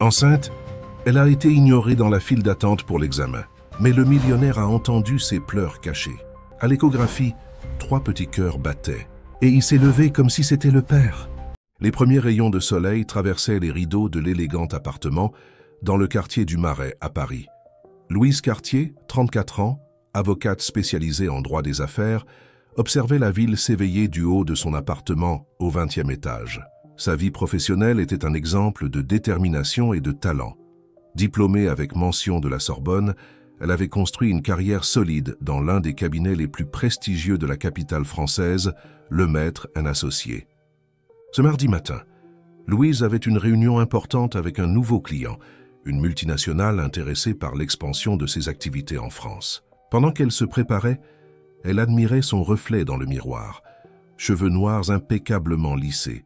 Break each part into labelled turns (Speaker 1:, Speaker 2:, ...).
Speaker 1: Enceinte, elle a été ignorée dans la file d'attente pour l'examen. Mais le millionnaire a entendu ses pleurs cachés. À l'échographie, 3 petits cœurs battaient. Et il s'est levé comme si c'était le père. Les premiers rayons de soleil traversaient les rideaux de l'élégant appartement dans le quartier du Marais, à Paris. Louise Cartier, 34 ans, avocate spécialisée en droit des affaires, observait la ville s'éveiller du haut de son appartement au 20e étage. Sa vie professionnelle était un exemple de détermination et de talent. Diplômée avec mention de la Sorbonne, elle avait construit une carrière solide dans l'un des cabinets les plus prestigieux de la capitale française, Lemaître & Associés. Ce mardi matin, Louise avait une réunion importante avec un nouveau client, une multinationale intéressée par l'expansion de ses activités en France. Pendant qu'elle se préparait, elle admirait son reflet dans le miroir, cheveux noirs impeccablement lissés,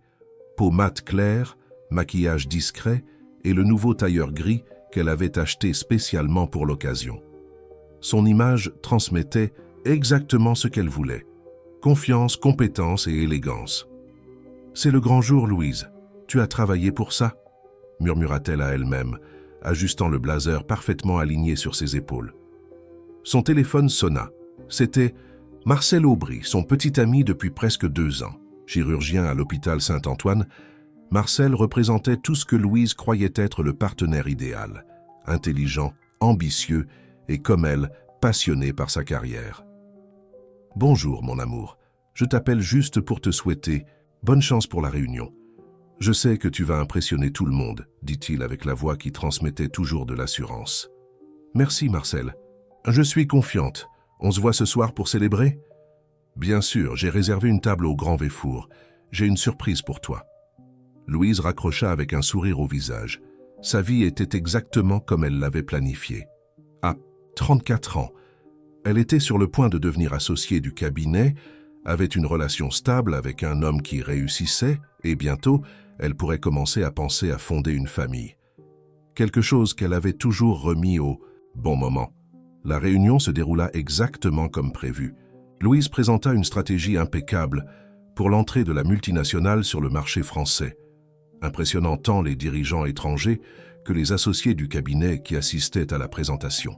Speaker 1: peau mate claire, maquillage discret et le nouveau tailleur gris qu'elle avait acheté spécialement pour l'occasion. Son image transmettait exactement ce qu'elle voulait. Confiance, compétence et élégance. « C'est le grand jour, Louise. Tu as travaillé pour ça ?» murmura-t-elle à elle-même, ajustant le blazer parfaitement aligné sur ses épaules. Son téléphone sonna. C'était Marcel Aubry, son petit ami depuis presque 2 ans. Chirurgien à l'hôpital Saint-Antoine, Marcel représentait tout ce que Louise croyait être le partenaire idéal. Intelligent, ambitieux et, comme elle, passionné par sa carrière. « Bonjour, mon amour. Je t'appelle juste pour te souhaiter bonne chance pour la réunion. Je sais que tu vas impressionner tout le monde, dit-il avec la voix qui transmettait toujours de l'assurance. Merci, Marcel. Je suis confiante. On se voit ce soir pour célébrer? Bien sûr, j'ai réservé une table au Grand Véfour. J'ai une surprise pour toi. Louise raccrocha avec un sourire au visage. Sa vie était exactement comme elle l'avait planifié. À 34 ans, elle était sur le point de devenir associée du cabinet, avait une relation stable avec un homme qui réussissait, et bientôt, elle pourrait commencer à penser à fonder une famille. Quelque chose qu'elle avait toujours remis au bon moment. La réunion se déroula exactement comme prévu. Louise présenta une stratégie impeccable pour l'entrée de la multinationale sur le marché français, impressionnant tant les dirigeants étrangers que les associés du cabinet qui assistaient à la présentation.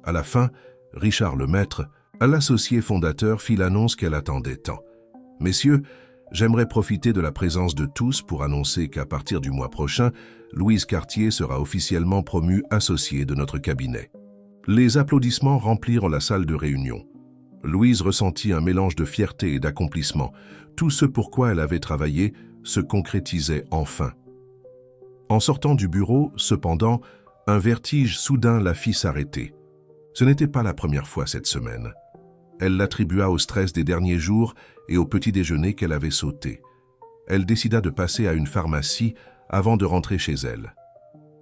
Speaker 1: À la fin, Richard Lemaître, l'associé fondateur, fit l'annonce qu'elle attendait tant. « Messieurs, j'aimerais profiter de la présence de tous pour annoncer qu'à partir du mois prochain, Louise Cartier sera officiellement promue associée de notre cabinet. » Les applaudissements remplirent la salle de réunion. Louise ressentit un mélange de fierté et d'accomplissement. Tout ce pour quoi elle avait travaillé se concrétisait enfin. En sortant du bureau, cependant, un vertige soudain la fit s'arrêter. Ce n'était pas la première fois cette semaine. Elle l'attribua au stress des derniers jours et au petit déjeuner qu'elle avait sauté. Elle décida de passer à une pharmacie avant de rentrer chez elle.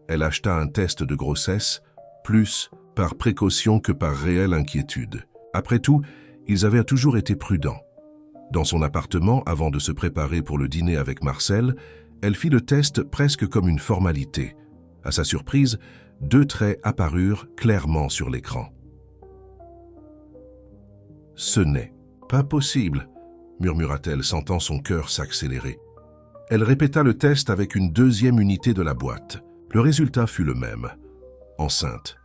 Speaker 1: Elle acheta un test de grossesse, plus par précaution que par réelle inquiétude. Après tout, ils avaient toujours été prudents. Dans son appartement, avant de se préparer pour le dîner avec Marcel, elle fit le test presque comme une formalité. À sa surprise, 2 traits apparurent clairement sur l'écran. « Ce n'est pas possible », murmura-t-elle, sentant son cœur s'accélérer. Elle répéta le test avec une 2e unité de la boîte. Le résultat fut le même. Enceinte.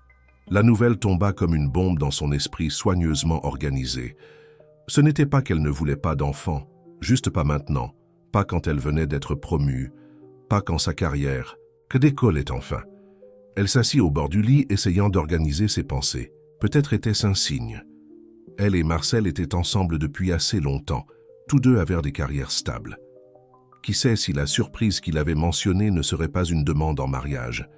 Speaker 1: La nouvelle tomba comme une bombe dans son esprit soigneusement organisé. Ce n'était pas qu'elle ne voulait pas d'enfant, juste pas maintenant, pas quand elle venait d'être promue, pas quand sa carrière, que décollait enfin. Elle s'assit au bord du lit, essayant d'organiser ses pensées. Peut-être était-ce un signe. Elle et Marcel étaient ensemble depuis assez longtemps. Tous deux avaient des carrières stables. Qui sait si la surprise qu'il avait mentionnée ne serait pas une demande en mariage?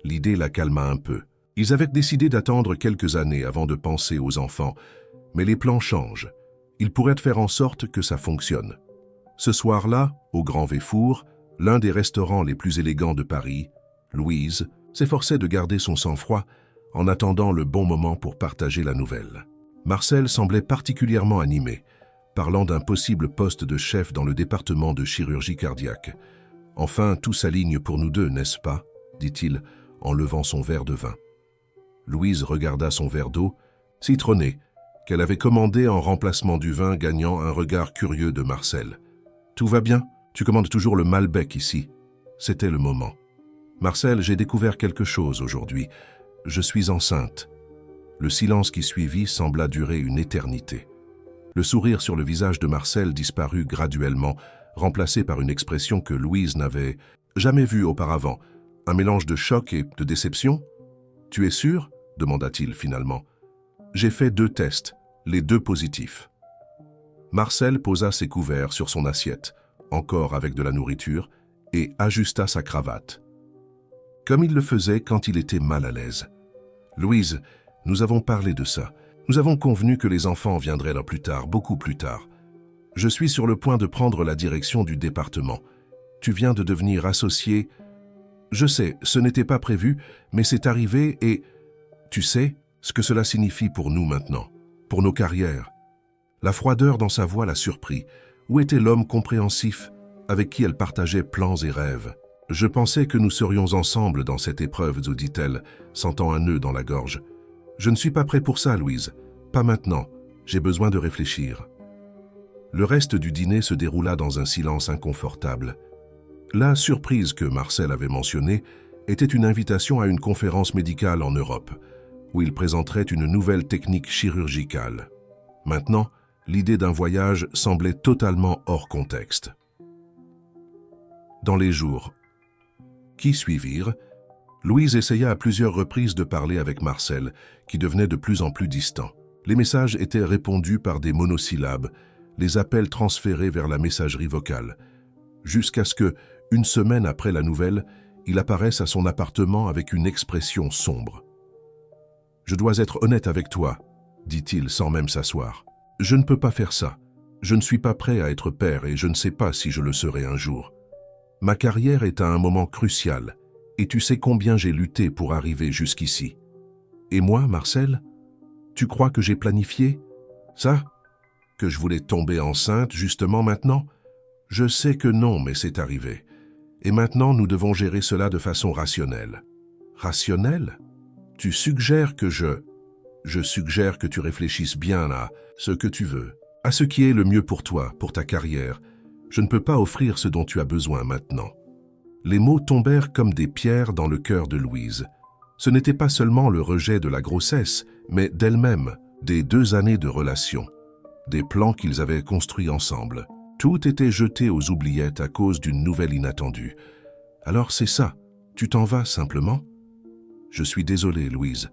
Speaker 1: L'idée la calma un peu. Ils avaient décidé d'attendre quelques années avant de penser aux enfants, mais les plans changent. Ils pourraient faire en sorte que ça fonctionne. Ce soir-là, au Grand Véfour, l'un des restaurants les plus élégants de Paris, Louise s'efforçait de garder son sang-froid en attendant le bon moment pour partager la nouvelle. Marcel semblait particulièrement animé, parlant d'un possible poste de chef dans le département de chirurgie cardiaque. « Enfin, tout s'aligne pour nous deux, n'est-ce pas ?» dit-il en levant son verre de vin. Louise regarda son verre d'eau, citronné, qu'elle avait commandé en remplacement du vin, gagnant un regard curieux de Marcel. « Tout va bien? Tu commandes toujours le Malbec ici. » C'était le moment. Marcel, j'ai découvert quelque chose aujourd'hui. Je suis enceinte. Le silence qui suivit sembla durer une éternité. Le sourire sur le visage de Marcel disparut graduellement, remplacé par une expression que Louise n'avait jamais vue auparavant. Un mélange de choc et de déception? « Tu es sûr ?» demanda-t-il finalement. « J'ai fait 2 tests, les 2 positifs. » Marcel posa ses couverts sur son assiette, encore avec de la nourriture, et ajusta sa cravate. Comme il le faisait quand il était mal à l'aise. « Louise, nous avons parlé de ça. Nous avons convenu que les enfants viendraient là plus tard, beaucoup plus tard. Je suis sur le point de prendre la direction du département. Tu viens de devenir associé. Je sais, ce n'était pas prévu, mais c'est arrivé et... Tu sais ce que cela signifie pour nous maintenant, pour nos carrières. » La froideur dans sa voix la surprit. Où était l'homme compréhensif avec qui elle partageait plans et rêves? « Je pensais que nous serions ensemble dans cette épreuve, dit-elle, sentant un nœud dans la gorge. « Je ne suis pas prêt pour ça, Louise. Pas maintenant. J'ai besoin de réfléchir. » Le reste du dîner se déroula dans un silence inconfortable. La surprise que Marcel avait mentionnée était une invitation à une conférence médicale en Europe, où il présenterait une nouvelle technique chirurgicale. Maintenant, l'idée d'un voyage semblait totalement hors contexte. Dans les jours qui suivirent, Louise essaya à plusieurs reprises de parler avec Marcel, qui devenait de plus en plus distant. Les messages étaient répondus par des monosyllabes, les appels transférés vers la messagerie vocale, jusqu'à ce que, une semaine après la nouvelle, il apparaisse à son appartement avec une expression sombre. « Je dois être honnête avec toi, » dit-il sans même s'asseoir. « Je ne peux pas faire ça. Je ne suis pas prêt à être père et je ne sais pas si je le serai un jour. Ma carrière est à un moment crucial et tu sais combien j'ai lutté pour arriver jusqu'ici. Et moi, Marcel, tu crois que j'ai planifié ça? Que je voulais tomber enceinte justement maintenant? Je sais que non, mais c'est arrivé. Et maintenant, nous devons gérer cela de façon rationnelle. » « Rationnelle? Tu suggères que Je suggère que tu réfléchisses bien à ce que tu veux, à ce qui est le mieux pour toi, pour ta carrière. Je ne peux pas offrir ce dont tu as besoin maintenant. » Les mots tombèrent comme des pierres dans le cœur de Louise. Ce n'était pas seulement le rejet de la grossesse, mais d'elle-même, des 2 années de relation, des plans qu'ils avaient construits ensemble. Tout était jeté aux oubliettes à cause d'une nouvelle inattendue. « Alors c'est ça, tu t'en vas simplement? »« Je suis désolé, Louise,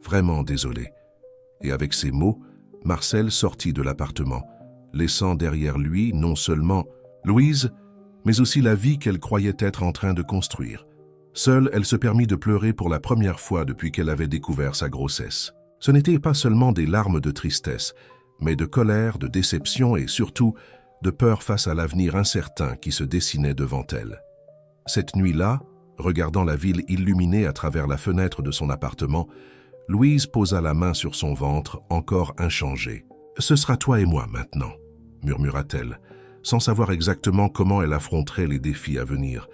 Speaker 1: vraiment désolé. » Et avec ces mots, Marcel sortit de l'appartement, laissant derrière lui non seulement Louise, mais aussi la vie qu'elle croyait être en train de construire. Seule, elle se permit de pleurer pour la première fois depuis qu'elle avait découvert sa grossesse. Ce n'était pas seulement des larmes de tristesse, mais de colère, de déception et surtout de peur face à l'avenir incertain qui se dessinait devant elle. Cette nuit-là, regardant la ville illuminée à travers la fenêtre de son appartement, Louise posa la main sur son ventre, encore inchangé. « Ce sera toi et moi maintenant », murmura-t-elle, sans savoir exactement comment elle affronterait les défis à venir,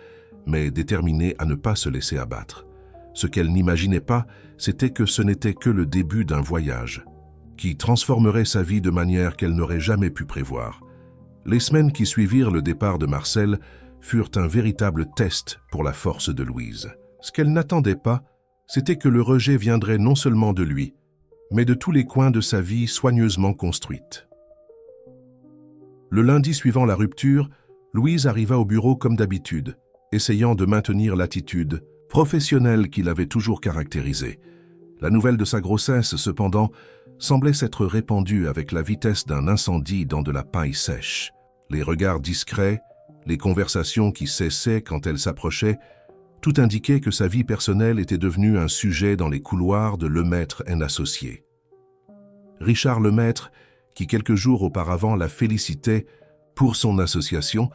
Speaker 1: mais déterminée à ne pas se laisser abattre. Ce qu'elle n'imaginait pas, c'était que ce n'était que le début d'un voyage, qui transformerait sa vie de manière qu'elle n'aurait jamais pu prévoir. Les semaines qui suivirent le départ de Marcel furent un véritable test pour la force de Louise. Ce qu'elle n'attendait pas, c'était que le rejet viendrait non seulement de lui, mais de tous les coins de sa vie soigneusement construite. Le lundi suivant la rupture, Louise arriva au bureau comme d'habitude, essayant de maintenir l'attitude professionnelle qui l'avait toujours caractérisée. La nouvelle de sa grossesse, cependant, semblait s'être répandue avec la vitesse d'un incendie dans de la paille sèche. Les regards discrets, les conversations qui cessaient quand elle s'approchait, tout indiquait que sa vie personnelle était devenue un sujet dans les couloirs de Lemaître & Associés. Richard Lemaître, qui quelques jours auparavant la félicitait pour son association,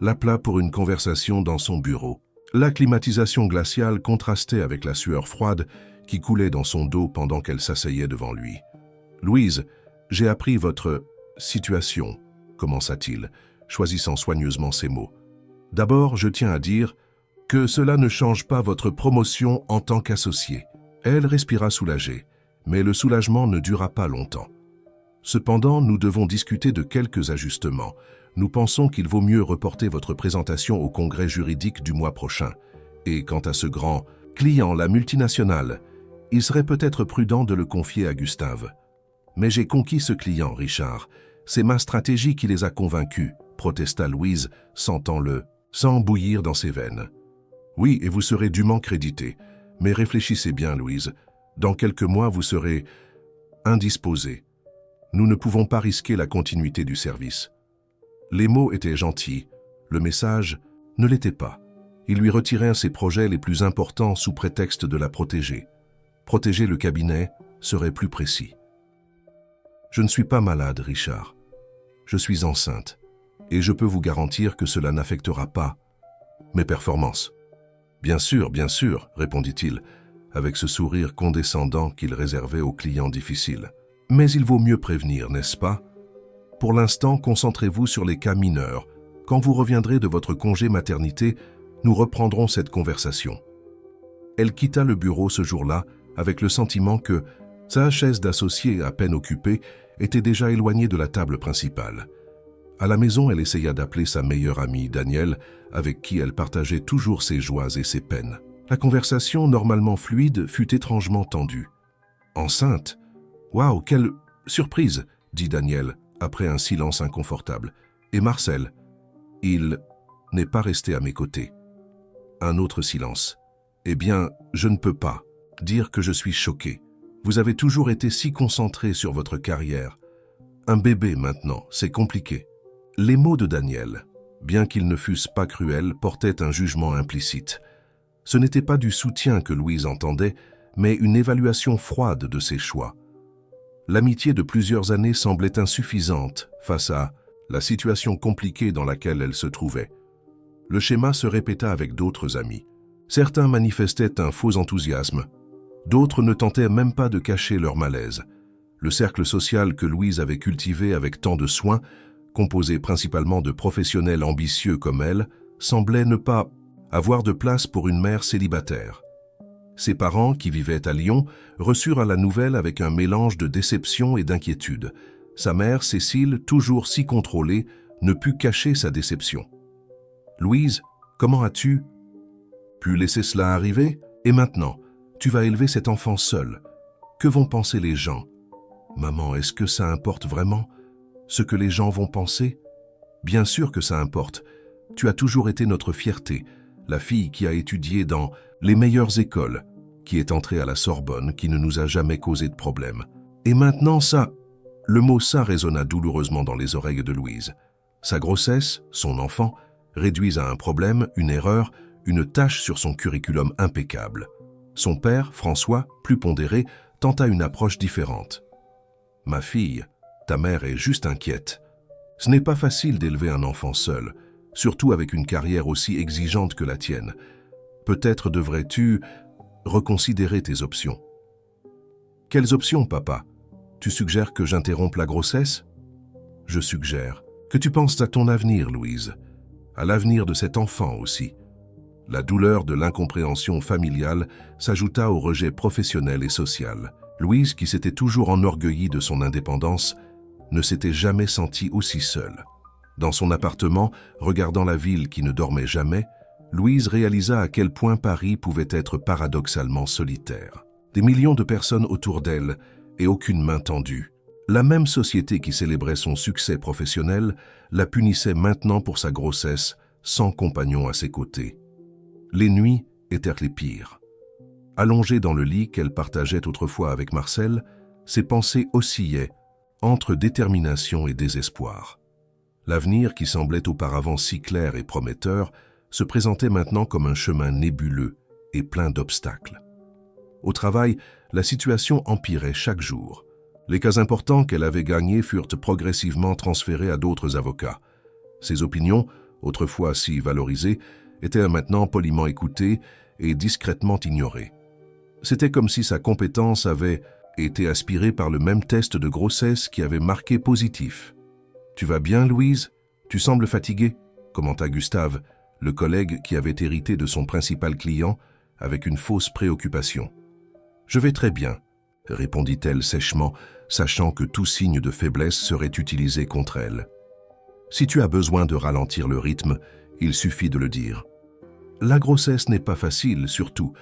Speaker 1: l'appela pour une conversation dans son bureau. La climatisation glaciale contrastait avec la sueur froide qui coulait dans son dos pendant qu'elle s'asseyait devant lui. « Louise, j'ai appris votre situation », commença-t-il, choisissant soigneusement ses mots. « D'abord, je tiens à dire que cela ne change pas votre promotion en tant qu'associé. » Elle respira soulagée, mais le soulagement ne dura pas longtemps. « Cependant, nous devons discuter de quelques ajustements. Nous pensons qu'il vaut mieux reporter votre présentation au congrès juridique du mois prochain. Et quant à ce grand client, la multinationale, il serait peut-être prudent de le confier à Gustave. Mais j'ai conquis ce client, Richard. C'est ma stratégie qui les a convaincus, protesta Louise, sentant le sang bouillir dans ses veines. Oui, et vous serez dûment crédité. Mais réfléchissez bien, Louise. Dans quelques mois, vous serez indisposée. Nous ne pouvons pas risquer la continuité du service. Les mots étaient gentils. Le message ne l'était pas. Il lui retirait ses projets les plus importants sous prétexte de la protéger. Protéger le cabinet serait plus précis. Je ne suis pas malade, Richard. Je suis enceinte, et je peux vous garantir que cela n'affectera pas mes performances. Bien sûr, répondit-il, avec ce sourire condescendant qu'il réservait aux clients difficiles. Mais il vaut mieux prévenir, n'est-ce pas? Pour l'instant, concentrez-vous sur les cas mineurs. Quand vous reviendrez de votre congé maternité, nous reprendrons cette conversation. Elle quitta le bureau ce jour-là avec le sentiment que sa chaise d'associé à peine occupée était déjà éloignée de la table principale. À la maison, elle essaya d'appeler sa meilleure amie, Danielle, avec qui elle partageait toujours ses joies et ses peines. La conversation, normalement fluide, fut étrangement tendue. « Enceinte? Waouh, quelle surprise !» dit Danielle, après un silence inconfortable. « Et Marcel? Il n'est pas resté à mes côtés. » Un autre silence. « Eh bien, je ne peux pas dire que je suis choqué. Vous avez toujours été si concentré sur votre carrière. Un bébé maintenant, c'est compliqué. » Les mots de Danielle, bien qu'ils ne fussent pas cruels, portaient un jugement implicite. Ce n'était pas du soutien que Louise entendait, mais une évaluation froide de ses choix. L'amitié de plusieurs années semblait insuffisante face à la situation compliquée dans laquelle elle se trouvait. Le schéma se répéta avec d'autres amis. Certains manifestaient un faux enthousiasme, d'autres ne tentaient même pas de cacher leur malaise. Le cercle social que Louise avait cultivé avec tant de soin, composé principalement de professionnels ambitieux comme elle, semblait ne pas avoir de place pour une mère célibataire. Ses parents, qui vivaient à Lyon, reçurent la nouvelle avec un mélange de déception et d'inquiétude. Sa mère, Cécile, toujours si contrôlée, ne put cacher sa déception. « Louise, comment as-tu pu laisser cela arriver? Et maintenant, tu vas élever cet enfant seule. Que vont penser les gens? Maman, est-ce que ça importe vraiment? Ce que les gens vont penser? Bien sûr que ça importe. Tu as toujours été notre fierté, la fille qui a étudié dans les meilleures écoles, qui est entrée à la Sorbonne, qui ne nous a jamais causé de problème. Et maintenant ça... » Le mot « ça » résonna douloureusement dans les oreilles de Louise. Sa grossesse, son enfant, réduisent à un problème, une erreur, une tâche sur son curriculum impeccable. Son père, François, plus pondéré, tenta une approche différente. « Ma fille, ta mère est juste inquiète. Ce n'est pas facile d'élever un enfant seul, surtout avec une carrière aussi exigeante que la tienne. Peut-être devrais-tu reconsidérer tes options. » « Quelles options, papa? Tu suggères que j'interrompe la grossesse? » « Je suggère que tu penses à ton avenir, Louise, à l'avenir de cet enfant aussi. » La douleur de l'incompréhension familiale s'ajouta au rejet professionnel et social. Louise, qui s'était toujours enorgueillie de son indépendance, ne s'était jamais sentie aussi seule. Dans son appartement, regardant la ville qui ne dormait jamais, Louise réalisa à quel point Paris pouvait être paradoxalement solitaire. Des millions de personnes autour d'elle et aucune main tendue. La même société qui célébrait son succès professionnel la punissait maintenant pour sa grossesse, sans compagnon à ses côtés. Les nuits étaient les pires. Allongée dans le lit qu'elle partageait autrefois avec Marcel, ses pensées oscillaient entre détermination et désespoir. L'avenir, qui semblait auparavant si clair et prometteur, se présentait maintenant comme un chemin nébuleux et plein d'obstacles. Au travail, la situation empirait chaque jour. Les cas importants qu'elle avait gagnés furent progressivement transférés à d'autres avocats. Ses opinions, autrefois si valorisées, étaient maintenant poliment écoutées et discrètement ignorées. C'était comme si sa compétence avait été aspirée par le même test de grossesse qui avait marqué positif. « Tu vas bien, Louise? Tu sembles fatiguée » commenta Gustave, le collègue qui avait hérité de son principal client, avec une fausse préoccupation. « Je vais très bien », répondit-elle sèchement, sachant que tout signe de faiblesse serait utilisé contre elle. « Si tu as besoin de ralentir le rythme, il suffit de le dire. » La grossesse n'est pas facile, surtout.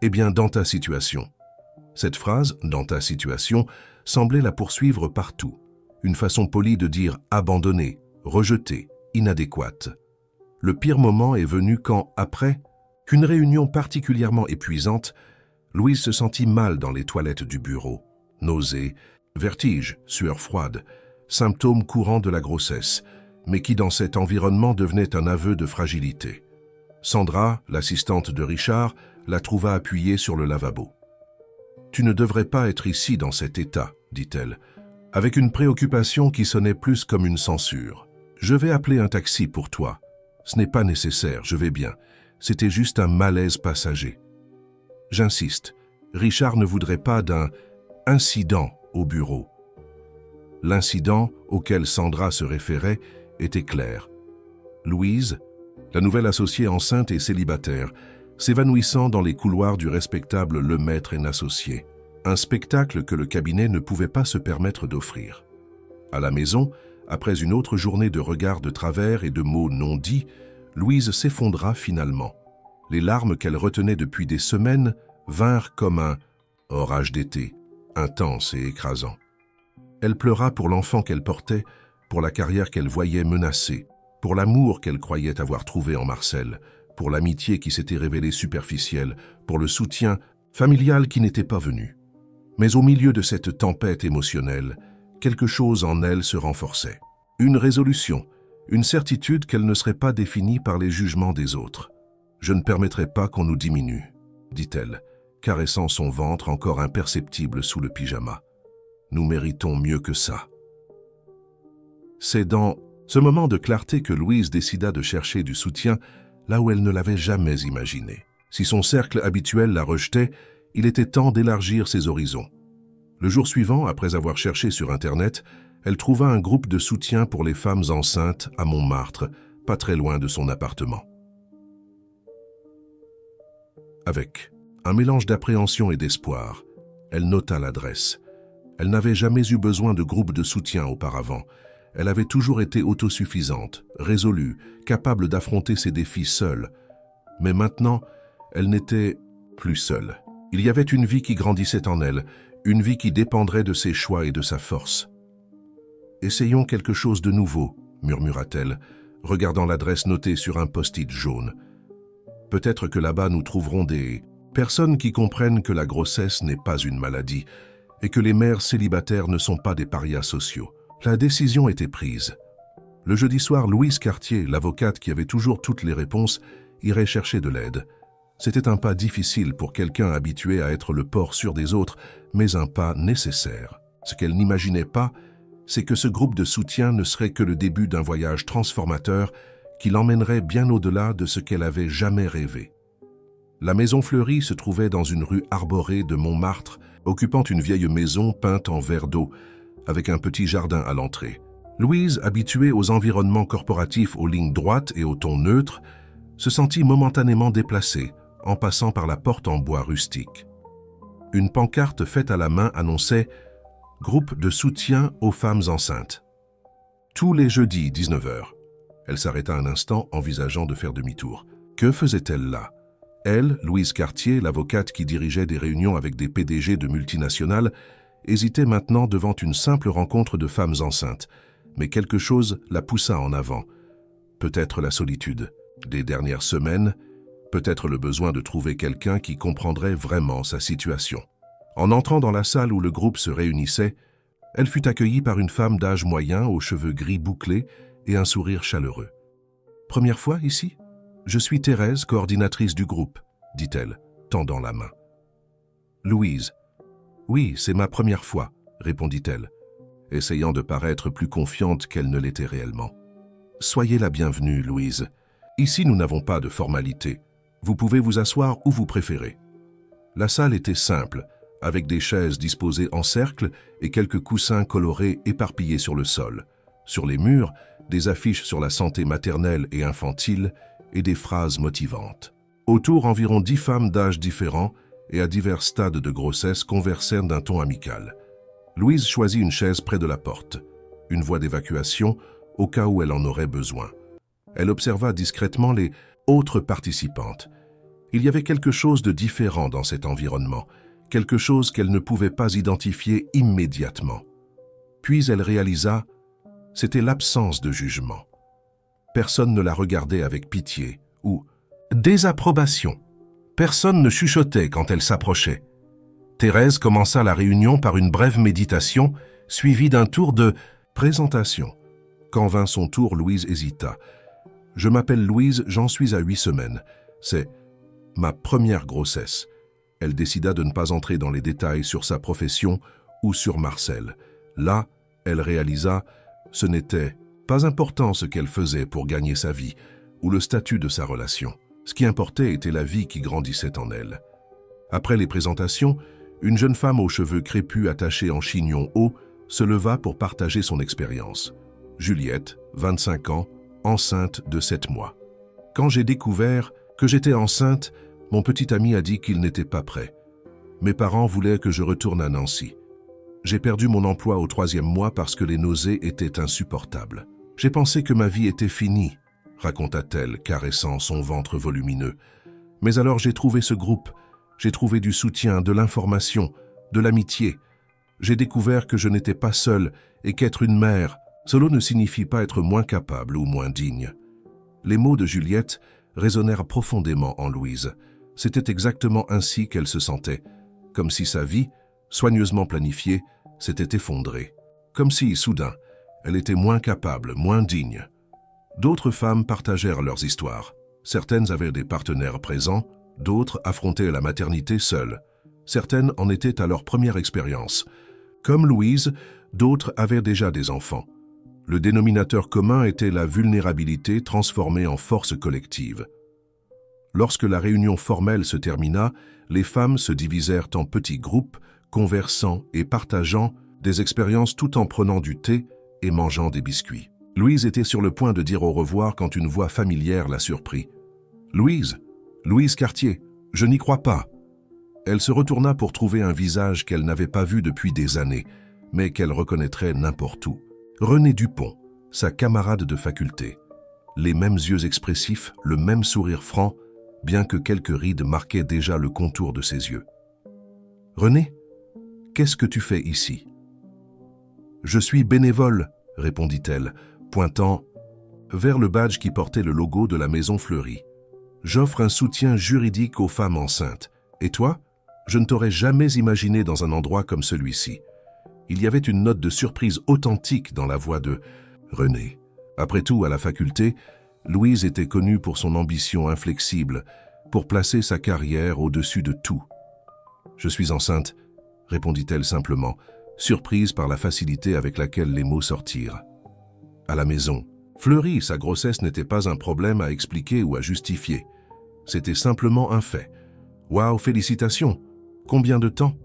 Speaker 1: Eh bien, dans ta situation. Cette phrase, dans ta situation, semblait la poursuivre partout. Une façon polie de dire abandonné, rejeté, inadéquate. Le pire moment est venu quand, après une réunion particulièrement épuisante, Louise se sentit mal dans les toilettes du bureau. Nausées, vertiges, sueur froide, symptômes courants de la grossesse, mais qui dans cet environnement devenait un aveu de fragilité. Sandra, l'assistante de Richard, la trouva appuyée sur le lavabo. « Tu ne devrais pas être ici dans cet état, dit-elle, avec une préoccupation qui sonnait plus comme une censure. Je vais appeler un taxi pour toi. Ce n'est pas nécessaire, je vais bien. C'était juste un malaise passager. J'insiste, Richard ne voudrait pas d'un incident au bureau. » L'incident auquel Sandra se référait était clair. Louise, la nouvelle associée enceinte et célibataire, s'évanouissant dans les couloirs du respectable Lemaître et Associés. Un spectacle que le cabinet ne pouvait pas se permettre d'offrir. À la maison, après une autre journée de regards de travers et de mots non dits, Louise s'effondra finalement. Les larmes qu'elle retenait depuis des semaines vinrent comme un orage d'été, intense et écrasant. Elle pleura pour l'enfant qu'elle portait, pour la carrière qu'elle voyait menacée, pour l'amour qu'elle croyait avoir trouvé en Marcel, pour l'amitié qui s'était révélée superficielle, pour le soutien familial qui n'était pas venu. Mais au milieu de cette tempête émotionnelle, quelque chose en elle se renforçait. Une résolution, une certitude qu'elle ne serait pas définie par les jugements des autres. « Je ne permettrai pas qu'on nous diminue », dit-elle, caressant son ventre encore imperceptible sous le pyjama. « Nous méritons mieux que ça. » C'est dans ce moment de clarté que Louise décida de chercher du soutien là où elle ne l'avait jamais imaginé. Si son cercle habituel la rejetait, il était temps d'élargir ses horizons. Le jour suivant, après avoir cherché sur Internet, elle trouva un groupe de soutien pour les femmes enceintes à Montmartre, pas très loin de son appartement. Avec un mélange d'appréhension et d'espoir, elle nota l'adresse. Elle n'avait jamais eu besoin de groupe de soutien auparavant. Elle avait toujours été autosuffisante, résolue, capable d'affronter ses défis seule. Mais maintenant, elle n'était plus seule. Il y avait une vie qui grandissait en elle, une vie qui dépendrait de ses choix et de sa force. « Essayons quelque chose de nouveau », murmura-t-elle, regardant l'adresse notée sur un post-it jaune. « Peut-être que là-bas nous trouverons des personnes qui comprennent que la grossesse n'est pas une maladie et que les mères célibataires ne sont pas des parias sociaux. » La décision était prise. Le jeudi soir, Louise Cartier, l'avocate qui avait toujours toutes les réponses, irait chercher de l'aide. C'était un pas difficile pour quelqu'un habitué à être le port sûr des autres, mais un pas nécessaire. Ce qu'elle n'imaginait pas, c'est que ce groupe de soutien ne serait que le début d'un voyage transformateur qui l'emmènerait bien au-delà de ce qu'elle avait jamais rêvé. La Maison Fleurie se trouvait dans une rue arborée de Montmartre, occupant une vieille maison peinte en verre d'eau, avec un petit jardin à l'entrée. Louise, habituée aux environnements corporatifs aux lignes droites et au ton neutre, se sentit momentanément déplacée en passant par la porte en bois rustique. Une pancarte faite à la main annonçait « Groupe de soutien aux femmes enceintes ». Tous les jeudis, 19h. Elle s'arrêta un instant, envisageant de faire demi-tour. Que faisait-elle là? Elle, Louise Cartier, l'avocate qui dirigeait des réunions avec des PDG de multinationales, hésitait maintenant devant une simple rencontre de femmes enceintes, mais quelque chose la poussa en avant. Peut-être la solitude des dernières semaines, peut-être le besoin de trouver quelqu'un qui comprendrait vraiment sa situation. En entrant dans la salle où le groupe se réunissait, elle fut accueillie par une femme d'âge moyen aux cheveux gris bouclés et un sourire chaleureux. « Première fois ici ? Je suis Thérèse, coordinatrice du groupe, » dit-elle, tendant la main. « Louise. »« Oui, c'est ma première fois, » répondit-elle, essayant de paraître plus confiante qu'elle ne l'était réellement. « Soyez la bienvenue, Louise. Ici, nous n'avons pas de formalité. Vous pouvez vous asseoir où vous préférez. » La salle était simple, avec des chaises disposées en cercle et quelques coussins colorés éparpillés sur le sol. Sur les murs, des affiches sur la santé maternelle et infantile et des phrases motivantes. Autour, environ 10 femmes d'âges différents et à divers stades de grossesse conversèrent d'un ton amical. Louise choisit une chaise près de la porte, une voie d'évacuation au cas où elle en aurait besoin. Elle observa discrètement les autre participante. Il y avait quelque chose de différent dans cet environnement, quelque chose qu'elle ne pouvait pas identifier immédiatement. Puis elle réalisa, c'était l'absence de jugement. Personne ne la regardait avec pitié ou désapprobation. Personne ne chuchotait quand elle s'approchait. Thérèse commença la réunion par une brève méditation, suivie d'un tour de présentation. Quand vint son tour, Louise hésita. « Je m'appelle Louise, j'en suis à 8 semaines. C'est ma première grossesse. » Elle décida de ne pas entrer dans les détails sur sa profession ou sur Marcel. Là, elle réalisa, ce n'était pas important ce qu'elle faisait pour gagner sa vie ou le statut de sa relation. Ce qui importait était la vie qui grandissait en elle. Après les présentations, une jeune femme aux cheveux crépus attachés en chignon haut se leva pour partager son expérience. Juliette, 25 ans, enceinte de 7 mois. Quand j'ai découvert que j'étais enceinte, mon petit ami a dit qu'il n'était pas prêt. Mes parents voulaient que je retourne à Nancy. J'ai perdu mon emploi au 3e mois parce que les nausées étaient insupportables. J'ai pensé que ma vie était finie, raconta-t-elle, caressant son ventre volumineux. Mais alors j'ai trouvé ce groupe. J'ai trouvé du soutien, de l'information, de l'amitié. J'ai découvert que je n'étais pas seule et qu'être une mère, cela ne signifie pas être moins capable ou moins digne. Les mots de Juliette résonnèrent profondément en Louise. C'était exactement ainsi qu'elle se sentait, comme si sa vie, soigneusement planifiée, s'était effondrée. Comme si, soudain, elle était moins capable, moins digne. D'autres femmes partagèrent leurs histoires. Certaines avaient des partenaires présents, d'autres affrontaient la maternité seules. Certaines en étaient à leur première expérience. Comme Louise, d'autres avaient déjà des enfants. Le dénominateur commun était la vulnérabilité transformée en force collective. Lorsque la réunion formelle se termina, les femmes se divisèrent en petits groupes, conversant et partageant des expériences tout en prenant du thé et mangeant des biscuits. Louise était sur le point de dire au revoir quand une voix familière la surprit. « Louise, Louise Cartier, je n'y crois pas. » Elle se retourna pour trouver un visage qu'elle n'avait pas vu depuis des années, mais qu'elle reconnaîtrait n'importe où. René Dupont, sa camarade de faculté. Les mêmes yeux expressifs, le même sourire franc, bien que quelques rides marquaient déjà le contour de ses yeux. « René, qu'est-ce que tu fais ici ?»« Je suis bénévole, » répondit-elle, pointant vers le badge qui portait le logo de la Maison Fleury. « J'offre un soutien juridique aux femmes enceintes. Et toi, je ne t'aurais jamais imaginé dans un endroit comme celui-ci. » Il y avait une note de surprise authentique dans la voix de René. Après tout, à la faculté, Louise était connue pour son ambition inflexible, pour placer sa carrière au-dessus de tout. « Je suis enceinte », répondit-elle simplement, surprise par la facilité avec laquelle les mots sortirent. À la maison, Fleury, sa grossesse n'était pas un problème à expliquer ou à justifier. C'était simplement un fait. « Waouh, félicitations! Combien de temps ?»«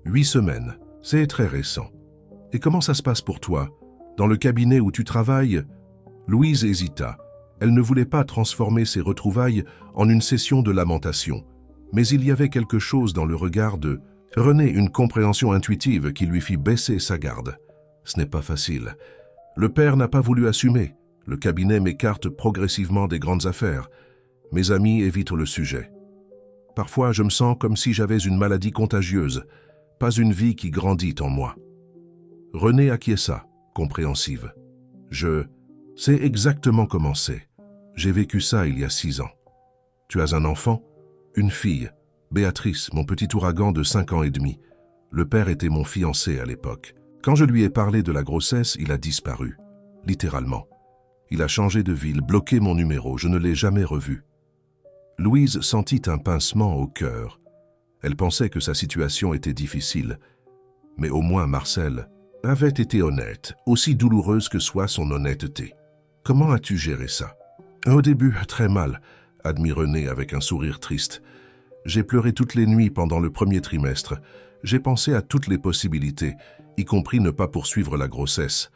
Speaker 1: 8 semaines. C'est très récent. Et comment ça se passe pour toi? Dans le cabinet où tu travailles ?» Louise hésita. Elle ne voulait pas transformer ses retrouvailles en une session de lamentation. Mais il y avait quelque chose dans le regard de René, une compréhension intuitive qui lui fit baisser sa garde. Ce n'est pas facile. Le père n'a pas voulu assumer. Le cabinet m'écarte progressivement des grandes affaires. Mes amis évitent le sujet. Parfois, je me sens comme si j'avais une maladie contagieuse, pas une vie qui grandit en moi. René acquiesça, compréhensive. Je sais exactement comment c'est. J'ai vécu ça il y a 6 ans. Tu as un enfant? Une fille, Béatrice, mon petit ouragan de 5 ans et demi. Le père était mon fiancé à l'époque. Quand je lui ai parlé de la grossesse, il a disparu, littéralement. Il a changé de ville, bloqué mon numéro, je ne l'ai jamais revu. Louise sentit un pincement au cœur. Elle pensait que sa situation était difficile. Mais au moins Marcel avait été honnête, aussi douloureuse que soit son honnêteté. Comment as-tu géré ça? Au début, très mal, admit René avec un sourire triste. J'ai pleuré toutes les nuits pendant le premier trimestre. J'ai pensé à toutes les possibilités, y compris ne pas poursuivre la grossesse.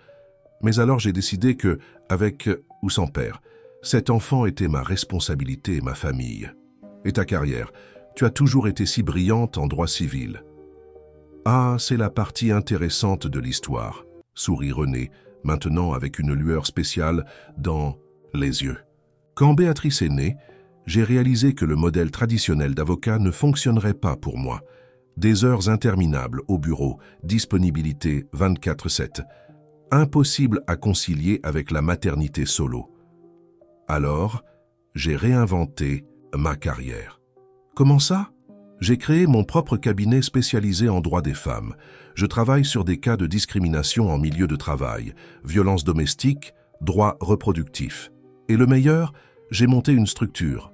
Speaker 1: Mais alors j'ai décidé que, avec ou sans père, cet enfant était ma responsabilité et ma famille. Et ta carrière, tu as toujours été si brillante en droit civil. Ah, c'est la partie intéressante de l'histoire, sourit René, maintenant avec une lueur spéciale dans les yeux. Quand Béatrice est née, j'ai réalisé que le modèle traditionnel d'avocat ne fonctionnerait pas pour moi. Des heures interminables au bureau, disponibilité 24/7. Impossible à concilier avec la maternité solo. Alors, j'ai réinventé ma carrière. Comment ça? J'ai créé mon propre cabinet spécialisé en droit des femmes. Je travaille sur des cas de discrimination en milieu de travail, violences domestiques, droits reproductifs. Et le meilleur, j'ai monté une structure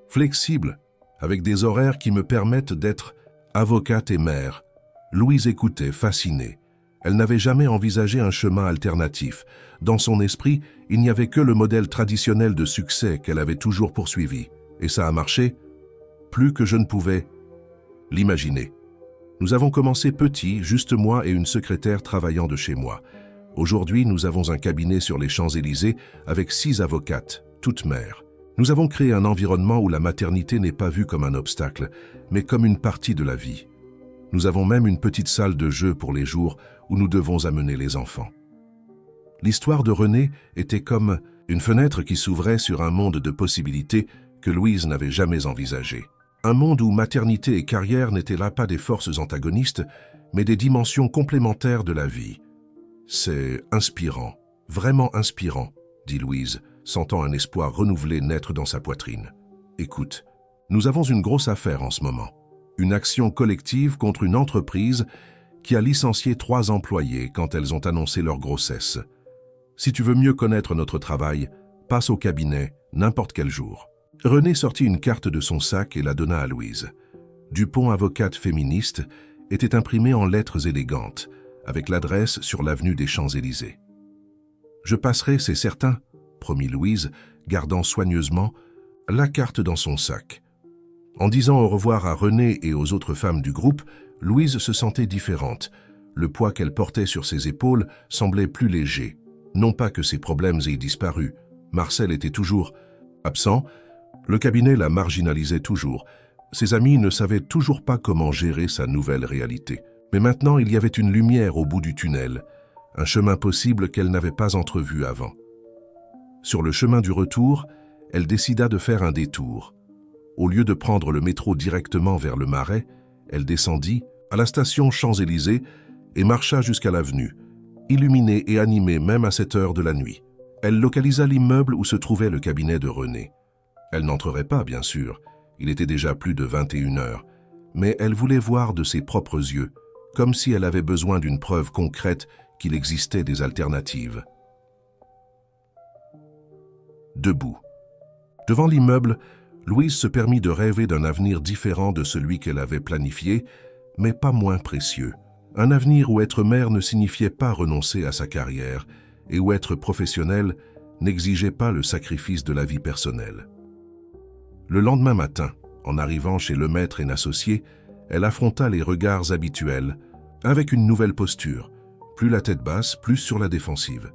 Speaker 1: flexible, avec des horaires qui me permettent d'être avocate et mère. Louise écoutait, fascinée. Elle n'avait jamais envisagé un chemin alternatif. Dans son esprit, il n'y avait que le modèle traditionnel de succès qu'elle avait toujours poursuivi. Et ça a marché, plus que je ne pouvais l'imaginer. Nous avons commencé petit, juste moi et une secrétaire travaillant de chez moi. Aujourd'hui, nous avons un cabinet sur les Champs-Élysées avec 6 avocates, toutes mères. Nous avons créé un environnement où la maternité n'est pas vue comme un obstacle, mais comme une partie de la vie. Nous avons même une petite salle de jeu pour les jours où nous devons amener les enfants. L'histoire de René était comme une fenêtre qui s'ouvrait sur un monde de possibilités que Louise n'avait jamais envisagé. Un monde où maternité et carrière n'étaient là pas des forces antagonistes, mais des dimensions complémentaires de la vie. C'est inspirant, vraiment inspirant, dit Louise, sentant un espoir renouvelé naître dans sa poitrine. Écoute, nous avons une grosse affaire en ce moment. Une action collective contre une entreprise qui a licencié 3 employés quand elles ont annoncé leur grossesse. Si tu veux mieux connaître notre travail, passe au cabinet n'importe quel jour. René sortit une carte de son sac et la donna à Louise. Dupont, avocate féministe, était imprimée en lettres élégantes, avec l'adresse sur l'avenue des Champs-Élysées. « Je passerai, c'est certain », promit Louise, gardant soigneusement la carte dans son sac. En disant au revoir à René et aux autres femmes du groupe, Louise se sentait différente. Le poids qu'elle portait sur ses épaules semblait plus léger. Non pas que ses problèmes aient disparu. Marcel était toujours absent. Le cabinet la marginalisait toujours. Ses amis ne savaient toujours pas comment gérer sa nouvelle réalité. Mais maintenant, il y avait une lumière au bout du tunnel, un chemin possible qu'elle n'avait pas entrevu avant. Sur le chemin du retour, elle décida de faire un détour. Au lieu de prendre le métro directement vers le Marais, elle descendit à la station Champs-Élysées et marcha jusqu'à l'avenue, illuminée et animée même à cette heure de la nuit. Elle localisa l'immeuble où se trouvait le cabinet de René. Elle n'entrerait pas, bien sûr, il était déjà plus de 21 heures, mais elle voulait voir de ses propres yeux, comme si elle avait besoin d'une preuve concrète qu'il existait des alternatives. Debout. Devant l'immeuble, Louise se permit de rêver d'un avenir différent de celui qu'elle avait planifié, mais pas moins précieux. Un avenir où être mère ne signifiait pas renoncer à sa carrière et où être professionnelle n'exigeait pas le sacrifice de la vie personnelle. Le lendemain matin, en arrivant chez Lemaître et Associés, elle affronta les regards habituels, avec une nouvelle posture, plus la tête basse, plus sur la défensive.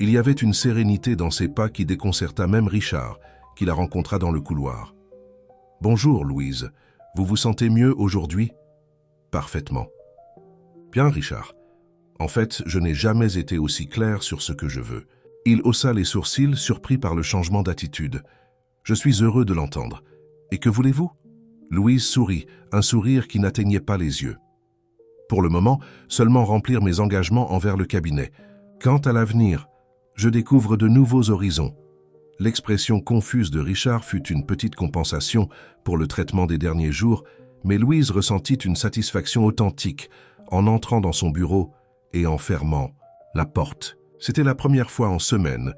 Speaker 1: Il y avait une sérénité dans ses pas qui déconcerta même Richard, qui la rencontra dans le couloir. « Bonjour, Louise. Vous vous sentez mieux aujourd'hui ?»« Parfaitement. »« Bien, Richard. En fait, je n'ai jamais été aussi clair sur ce que je veux. » Il haussa les sourcils, surpris par le changement d'attitude. « Je suis heureux de l'entendre. Et que voulez-vous » Louise sourit, un sourire qui n'atteignait pas les yeux. « Pour le moment, seulement remplir mes engagements envers le cabinet. Quant à l'avenir, je découvre de nouveaux horizons. » L'expression confuse de Richard fut une petite compensation pour le traitement des derniers jours, mais Louise ressentit une satisfaction authentique en entrant dans son bureau et en fermant la porte. C'était la première fois en semaine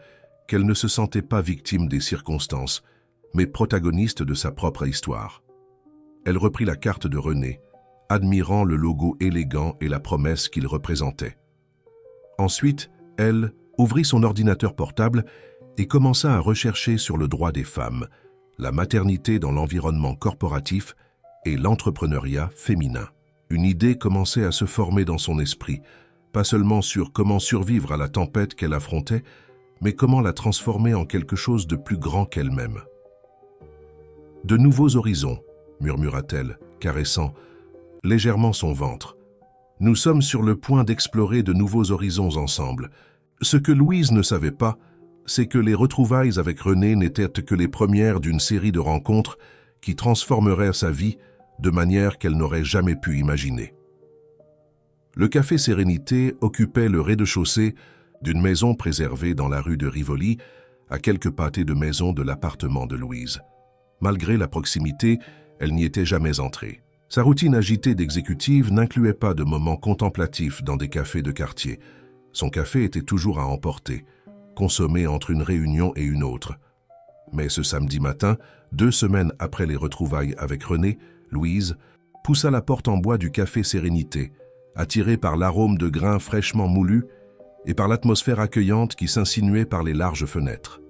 Speaker 1: qu'elle ne se sentait pas victime des circonstances, mais protagoniste de sa propre histoire. Elle reprit la carte de René, admirant le logo élégant et la promesse qu'il représentait. Ensuite, elle ouvrit son ordinateur portable et commença à rechercher sur le droit des femmes, la maternité dans l'environnement corporatif et l'entrepreneuriat féminin. Une idée commençait à se former dans son esprit, pas seulement sur comment survivre à la tempête qu'elle affrontait, mais comment la transformer en quelque chose de plus grand qu'elle-même. « De nouveaux horizons », murmura-t-elle, caressant légèrement son ventre. « Nous sommes sur le point d'explorer de nouveaux horizons ensemble. » Ce que Louise ne savait pas, c'est que les retrouvailles avec René n'étaient que les premières d'une série de rencontres qui transformeraient sa vie de manière qu'elle n'aurait jamais pu imaginer. Le café Sérénité occupait le rez-de-chaussée d'une maison préservée dans la rue de Rivoli, à quelques pâtés de maison de l'appartement de Louise. Malgré la proximité, elle n'y était jamais entrée. Sa routine agitée d'exécutive n'incluait pas de moments contemplatifs dans des cafés de quartier. Son café était toujours à emporter, consommé entre une réunion et une autre. Mais ce samedi matin, 2 semaines après les retrouvailles avec René, Louise poussa la porte en bois du café Sérénité, attirée par l'arôme de grains fraîchement moulus et par l'atmosphère accueillante qui s'insinuait par les larges fenêtres.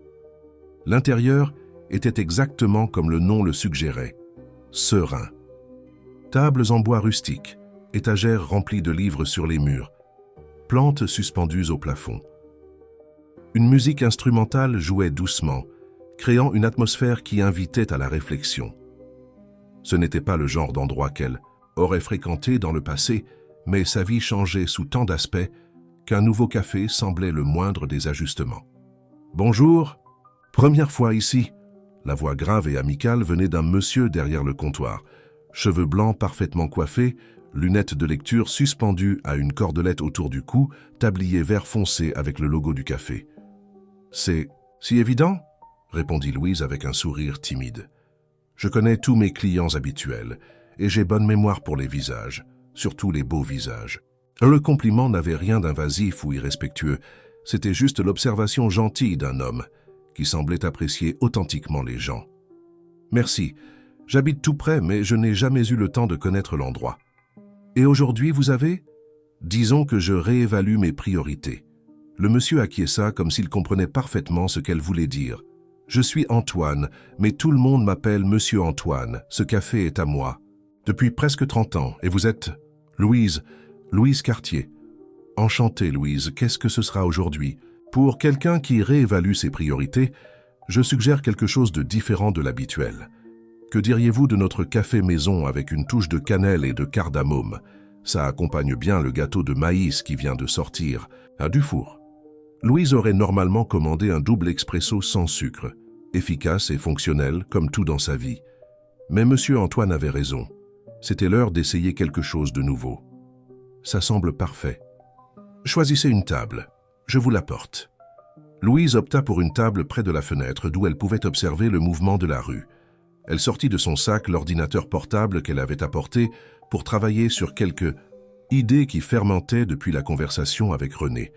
Speaker 1: L'intérieur était exactement comme le nom le suggérait, serein. Tables en bois rustique, étagères remplies de livres sur les murs, plantes suspendues au plafond. Une musique instrumentale jouait doucement, créant une atmosphère qui invitait à la réflexion. Ce n'était pas le genre d'endroit qu'elle aurait fréquenté dans le passé, mais sa vie changeait sous tant d'aspects qu'un nouveau café semblait le moindre des ajustements. « Bonjour, première fois ici !» La voix grave et amicale venait d'un monsieur derrière le comptoir, cheveux blancs parfaitement coiffés, lunettes de lecture suspendues à une cordelette autour du cou, tablier vert foncé avec le logo du café. « C'est si évident ?» répondit Louise avec un sourire timide. « Je connais tous mes clients habituels et j'ai bonne mémoire pour les visages, surtout les beaux visages. » Le compliment n'avait rien d'invasif ou irrespectueux, c'était juste l'observation gentille d'un homme qui semblait apprécier authentiquement les gens. « Merci, j'habite tout près mais je n'ai jamais eu le temps de connaître l'endroit. »« Et aujourd'hui, vous avez ?» ?»« Disons que je réévalue mes priorités. » Le monsieur acquiesça comme s'il comprenait parfaitement ce qu'elle voulait dire. « Je suis Antoine, mais tout le monde m'appelle Monsieur Antoine. Ce café est à moi. Depuis presque 30 ans. Et vous êtes... » Louise Cartier. « Enchantée, Louise. Qu'est-ce que ce sera aujourd'hui ?» Pour quelqu'un qui réévalue ses priorités, je suggère quelque chose de différent de l'habituel. Que diriez-vous de notre café maison avec une touche de cannelle et de cardamome? Ça accompagne bien le gâteau de maïs qui vient de sortir, à du four. Louise aurait normalement commandé un double expresso sans sucre, efficace et fonctionnel comme tout dans sa vie. Mais Monsieur Antoine avait raison. C'était l'heure d'essayer quelque chose de nouveau. Ça semble parfait. Choisissez une table. Je vous l'apporte. Louise opta pour une table près de la fenêtre d'où elle pouvait observer le mouvement de la rue. Elle sortit de son sac l'ordinateur portable qu'elle avait apporté pour travailler sur quelques idées qui fermentaient depuis la conversation avec René.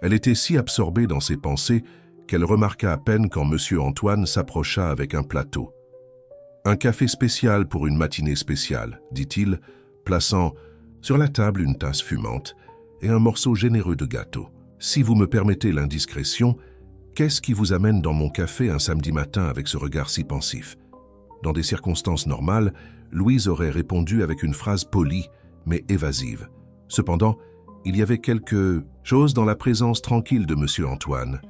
Speaker 1: Elle était si absorbée dans ses pensées qu'elle remarqua à peine quand Monsieur Antoine s'approcha avec un plateau. « Un café spécial pour une matinée spéciale, » dit-il, plaçant sur la table une tasse fumante et un morceau généreux de gâteau. « Si vous me permettez l'indiscrétion, qu'est-ce qui vous amène dans mon café un samedi matin avec ce regard si pensif ?» Dans des circonstances normales, Louise aurait répondu avec une phrase polie, mais évasive. Cependant, il y avait quelque chose dans la présence tranquille de Monsieur Antoine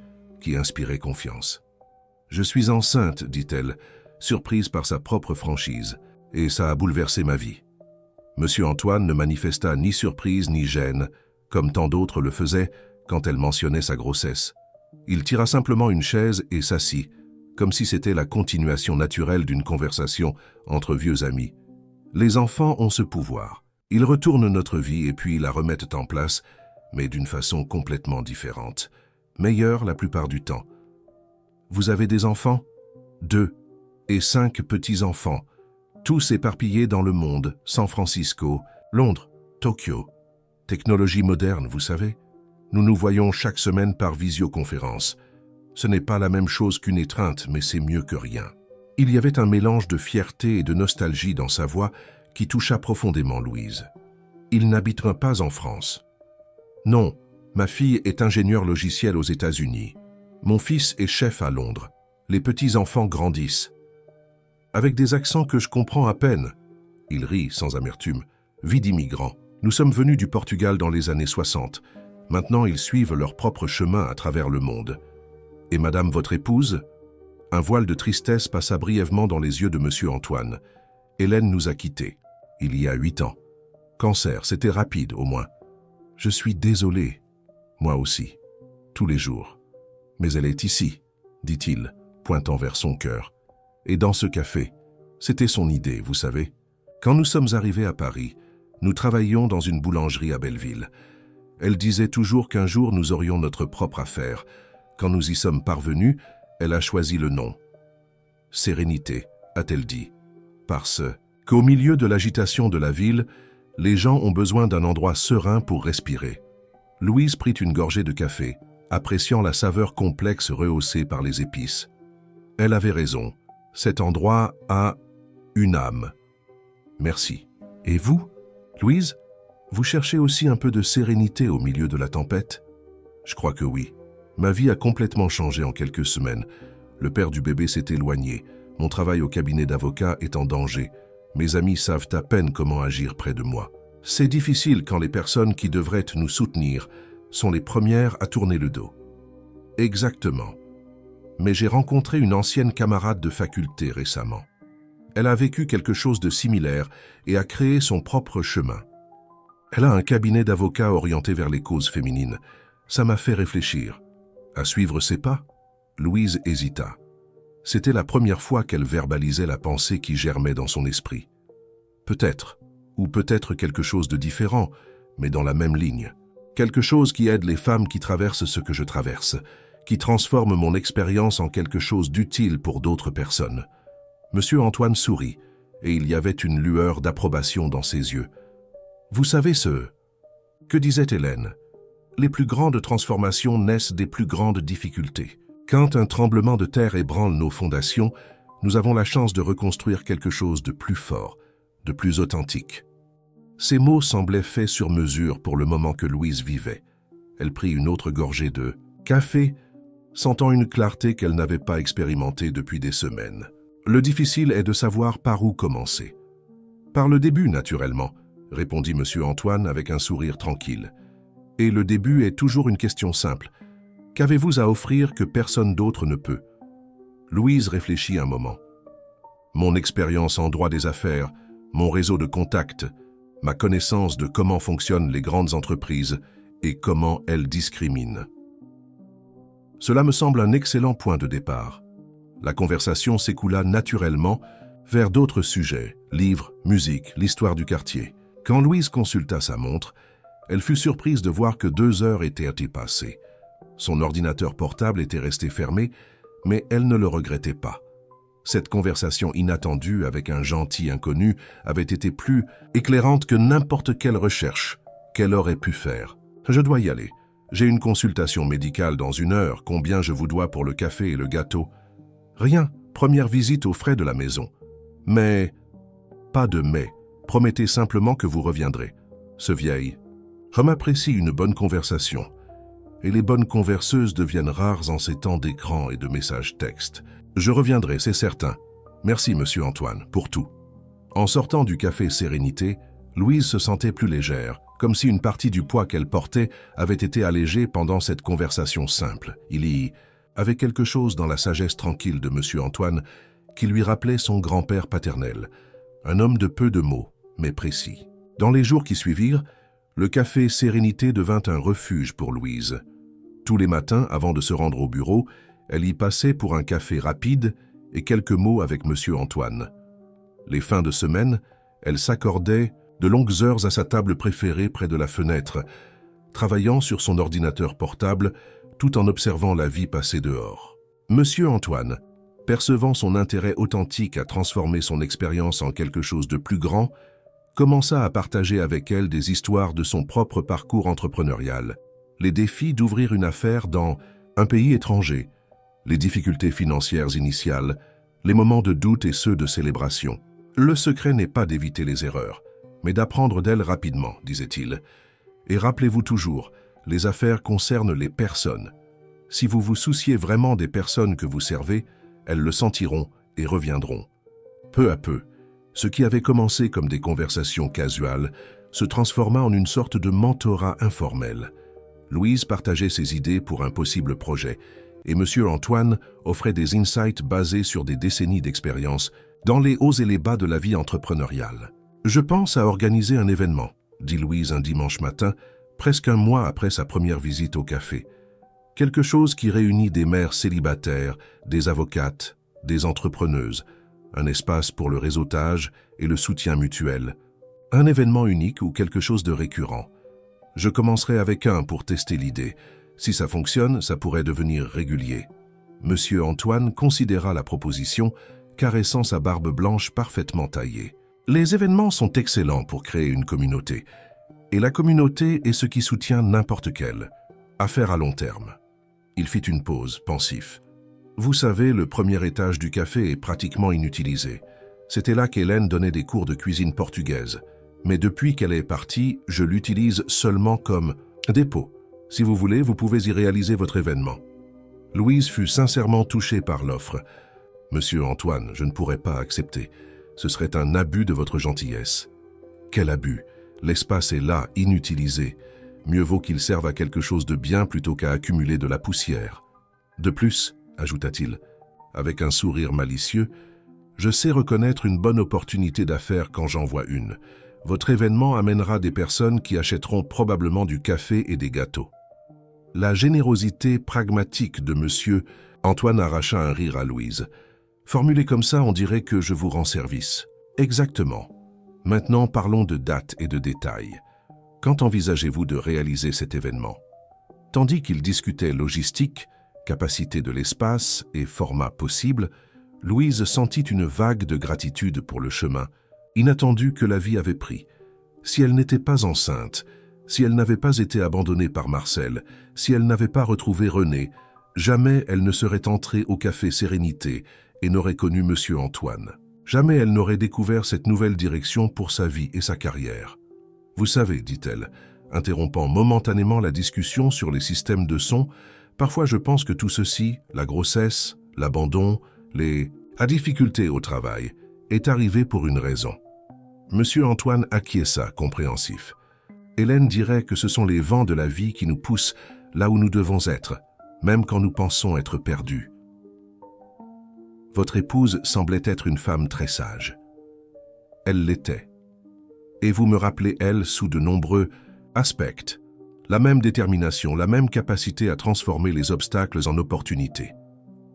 Speaker 1: qui inspirait confiance. « Je suis enceinte, » dit-elle, surprise par sa propre franchise, « et ça a bouleversé ma vie. » Monsieur Antoine ne manifesta ni surprise ni gêne, comme tant d'autres le faisaient quand elle mentionnait sa grossesse. Il tira simplement une chaise et s'assit, comme si c'était la continuation naturelle d'une conversation entre vieux amis. Les enfants ont ce pouvoir. Ils retournent notre vie et puis la remettent en place, mais d'une façon complètement différente. Meilleure la plupart du temps. Vous avez des enfants? 2 et 5 petits-enfants, tous éparpillés dans le monde, San Francisco, Londres, Tokyo. Technologie moderne, vous savez. Nous nous voyons chaque semaine par visioconférence. Ce n'est pas la même chose qu'une étreinte, mais c'est mieux que rien. Il y avait un mélange de fierté et de nostalgie dans sa voix qui toucha profondément Louise. Il n'habitera pas en France. Non, ma fille est ingénieure logiciel aux États-Unis. Mon fils est chef à Londres. Les petits-enfants grandissent. Avec des accents que je comprends à peine. Il rit sans amertume. Vie d'immigrant. Nous sommes venus du Portugal dans les années 60. Maintenant, ils suivent leur propre chemin à travers le monde. Et madame votre épouse? Un voile de tristesse passa brièvement dans les yeux de Monsieur Antoine. Hélène nous a quittés, il y a 8 ans. Cancer, c'était rapide au moins. Je suis désolé. Moi aussi. Tous les jours. Mais elle est ici, dit-il, pointant vers son cœur. Et dans ce café, c'était son idée, vous savez. Quand nous sommes arrivés à Paris, nous travaillions dans une boulangerie à Belleville. Elle disait toujours qu'un jour nous aurions notre propre affaire. Quand nous y sommes parvenus, elle a choisi le nom. Sérénité, a-t-elle dit, parce qu'au milieu de l'agitation de la ville, les gens ont besoin d'un endroit serein pour respirer. Louise prit une gorgée de café, appréciant la saveur complexe rehaussée par les épices. Elle avait raison, cet endroit a une âme. Merci. Et vous, Louise, vous cherchez aussi un peu de sérénité au milieu de la tempête? Je crois que oui. Ma vie a complètement changé en quelques semaines. Le père du bébé s'est éloigné. Mon travail au cabinet d'avocat est en danger. Mes amis savent à peine comment agir près de moi. C'est difficile quand les personnes qui devraient nous soutenir sont les premières à tourner le dos. Exactement. Mais j'ai rencontré une ancienne camarade de faculté récemment. Elle a vécu quelque chose de similaire et a créé son propre chemin. Elle a un cabinet d'avocats orienté vers les causes féminines. Ça m'a fait réfléchir. À suivre ses pas? Louise hésita. C'était la première fois qu'elle verbalisait la pensée qui germait dans son esprit. Peut-être, ou peut-être quelque chose de différent, mais dans la même ligne. Quelque chose qui aide les femmes qui traversent ce que je traverse, qui transforme mon expérience en quelque chose d'utile pour d'autres personnes. Monsieur Antoine sourit, et il y avait une lueur d'approbation dans ses yeux. Vous savez que disait Hélène? Les plus grandes transformations naissent des plus grandes difficultés. Quand un tremblement de terre ébranle nos fondations, nous avons la chance de reconstruire quelque chose de plus fort, de plus authentique. Ces mots semblaient faits sur mesure pour le moment que Louise vivait. Elle prit une autre gorgée de café, sentant une clarté qu'elle n'avait pas expérimentée depuis des semaines. Le difficile est de savoir par où commencer. Par le début, naturellement, répondit monsieur Antoine avec un sourire tranquille. Et le début est toujours une question simple. Qu'avez-vous à offrir que personne d'autre ne peut? Louise réfléchit un moment. Mon expérience en droit des affaires, mon réseau de contacts, ma connaissance de comment fonctionnent les grandes entreprises et comment elles discriminent. Cela me semble un excellent point de départ. La conversation s'écoula naturellement vers d'autres sujets, livres, musique, l'histoire du quartier. Quand Louise consulta sa montre, elle fut surprise de voir que 2 heures étaient passées. Son ordinateur portable était resté fermé, mais elle ne le regrettait pas. Cette conversation inattendue avec un gentil inconnu avait été plus éclairante que n'importe quelle recherche qu'elle aurait pu faire. « Je dois y aller. J'ai une consultation médicale dans 1 heure. Combien je vous dois pour le café et le gâteau ?»« Rien. Première visite aux frais de la maison. »« Mais... » »« Pas de mais. Promettez simplement que vous reviendrez. » Ce vieil. Homme apprécie une bonne conversation. Et les bonnes converseuses deviennent rares en ces temps d'écran et de messages textes. Je reviendrai, c'est certain. Merci, monsieur Antoine, pour tout. En sortant du café Sérénité, Louise se sentait plus légère, comme si une partie du poids qu'elle portait avait été allégée pendant cette conversation simple. Il y avait quelque chose dans la sagesse tranquille de monsieur Antoine qui lui rappelait son grand-père paternel, un homme de peu de mots, mais précis. Dans les jours qui suivirent, le café Sérénité devint un refuge pour Louise. Tous les matins, avant de se rendre au bureau, elle y passait pour un café rapide et quelques mots avec monsieur Antoine. Les fins de semaine, elle s'accordait de longues heures à sa table préférée près de la fenêtre, travaillant sur son ordinateur portable tout en observant la vie passer dehors. Monsieur Antoine, percevant son intérêt authentique à transformer son expérience en quelque chose de plus grand, commença à partager avec elle des histoires de son propre parcours entrepreneurial, les défis d'ouvrir une affaire dans un pays étranger, les difficultés financières initiales, les moments de doute et ceux de célébration. Le secret n'est pas d'éviter les erreurs, mais d'apprendre d'elles rapidement, disait-il. Et rappelez-vous toujours, les affaires concernent les personnes. Si vous vous souciez vraiment des personnes que vous servez, elles le sentiront et reviendront. Peu à peu, ce qui avait commencé comme des conversations casuales se transforma en une sorte de mentorat informel. Louise partageait ses idées pour un possible projet, et monsieur Antoine offrait des insights basés sur des décennies d'expérience dans les hauts et les bas de la vie entrepreneuriale. « Je pense à organiser un événement », dit Louise un dimanche matin, presque un mois après sa première visite au café. « Quelque chose qui réunit des mères célibataires, des avocates, des entrepreneuses, un espace pour le réseautage et le soutien mutuel. Un événement unique ou quelque chose de récurrent. Je commencerai avec un pour tester l'idée. Si ça fonctionne, ça pourrait devenir régulier. Monsieur Antoine considéra la proposition, caressant sa barbe blanche parfaitement taillée. Les événements sont excellents pour créer une communauté. Et la communauté est ce qui soutient n'importe quelle. Affaire à long terme. Il fit une pause, pensif. Vous savez, le premier étage du café est pratiquement inutilisé. C'était là qu'Hélène donnait des cours de cuisine portugaise. Mais depuis qu'elle est partie, je l'utilise seulement comme dépôt. Si vous voulez, vous pouvez y réaliser votre événement. Louise fut sincèrement touchée par l'offre. Monsieur Antoine, je ne pourrais pas accepter. Ce serait un abus de votre gentillesse. Quel abus? L'espace est là, inutilisé. Mieux vaut qu'il serve à quelque chose de bien plutôt qu'à accumuler de la poussière. De plus, ajouta-t-il, avec un sourire malicieux, je sais reconnaître une bonne opportunité d'affaires quand j'en vois une. Votre événement amènera des personnes qui achèteront probablement du café et des gâteaux. La générosité pragmatique de monsieur Antoine arracha un rire à Louise. Formulé comme ça, on dirait que je vous rends service. Exactement. Maintenant, parlons de dates et de détails. Quand envisagez-vous de réaliser cet événement? Tandis qu'ils discutaient logistique, capacité de l'espace et format possible, Louise sentit une vague de gratitude pour le chemin, inattendu que la vie avait pris. Si elle n'était pas enceinte, si elle n'avait pas été abandonnée par Marcel, si elle n'avait pas retrouvé René, jamais elle ne serait entrée au café Sérénité et n'aurait connu Monsieur Antoine. Jamais elle n'aurait découvert cette nouvelle direction pour sa vie et sa carrière. Vous savez, dit-elle, interrompant momentanément la discussion sur les systèmes de son, parfois je pense que tout ceci, la grossesse, l'abandon, la difficulté au travail, est arrivé pour une raison. Monsieur Antoine acquiesça, compréhensif. Hélène dirait que ce sont les vents de la vie qui nous poussent là où nous devons être, même quand nous pensons être perdus. Votre épouse semblait être une femme très sage. Elle l'était. Et vous me rappelez elle sous de nombreux aspects. La même détermination, la même capacité à transformer les obstacles en opportunités.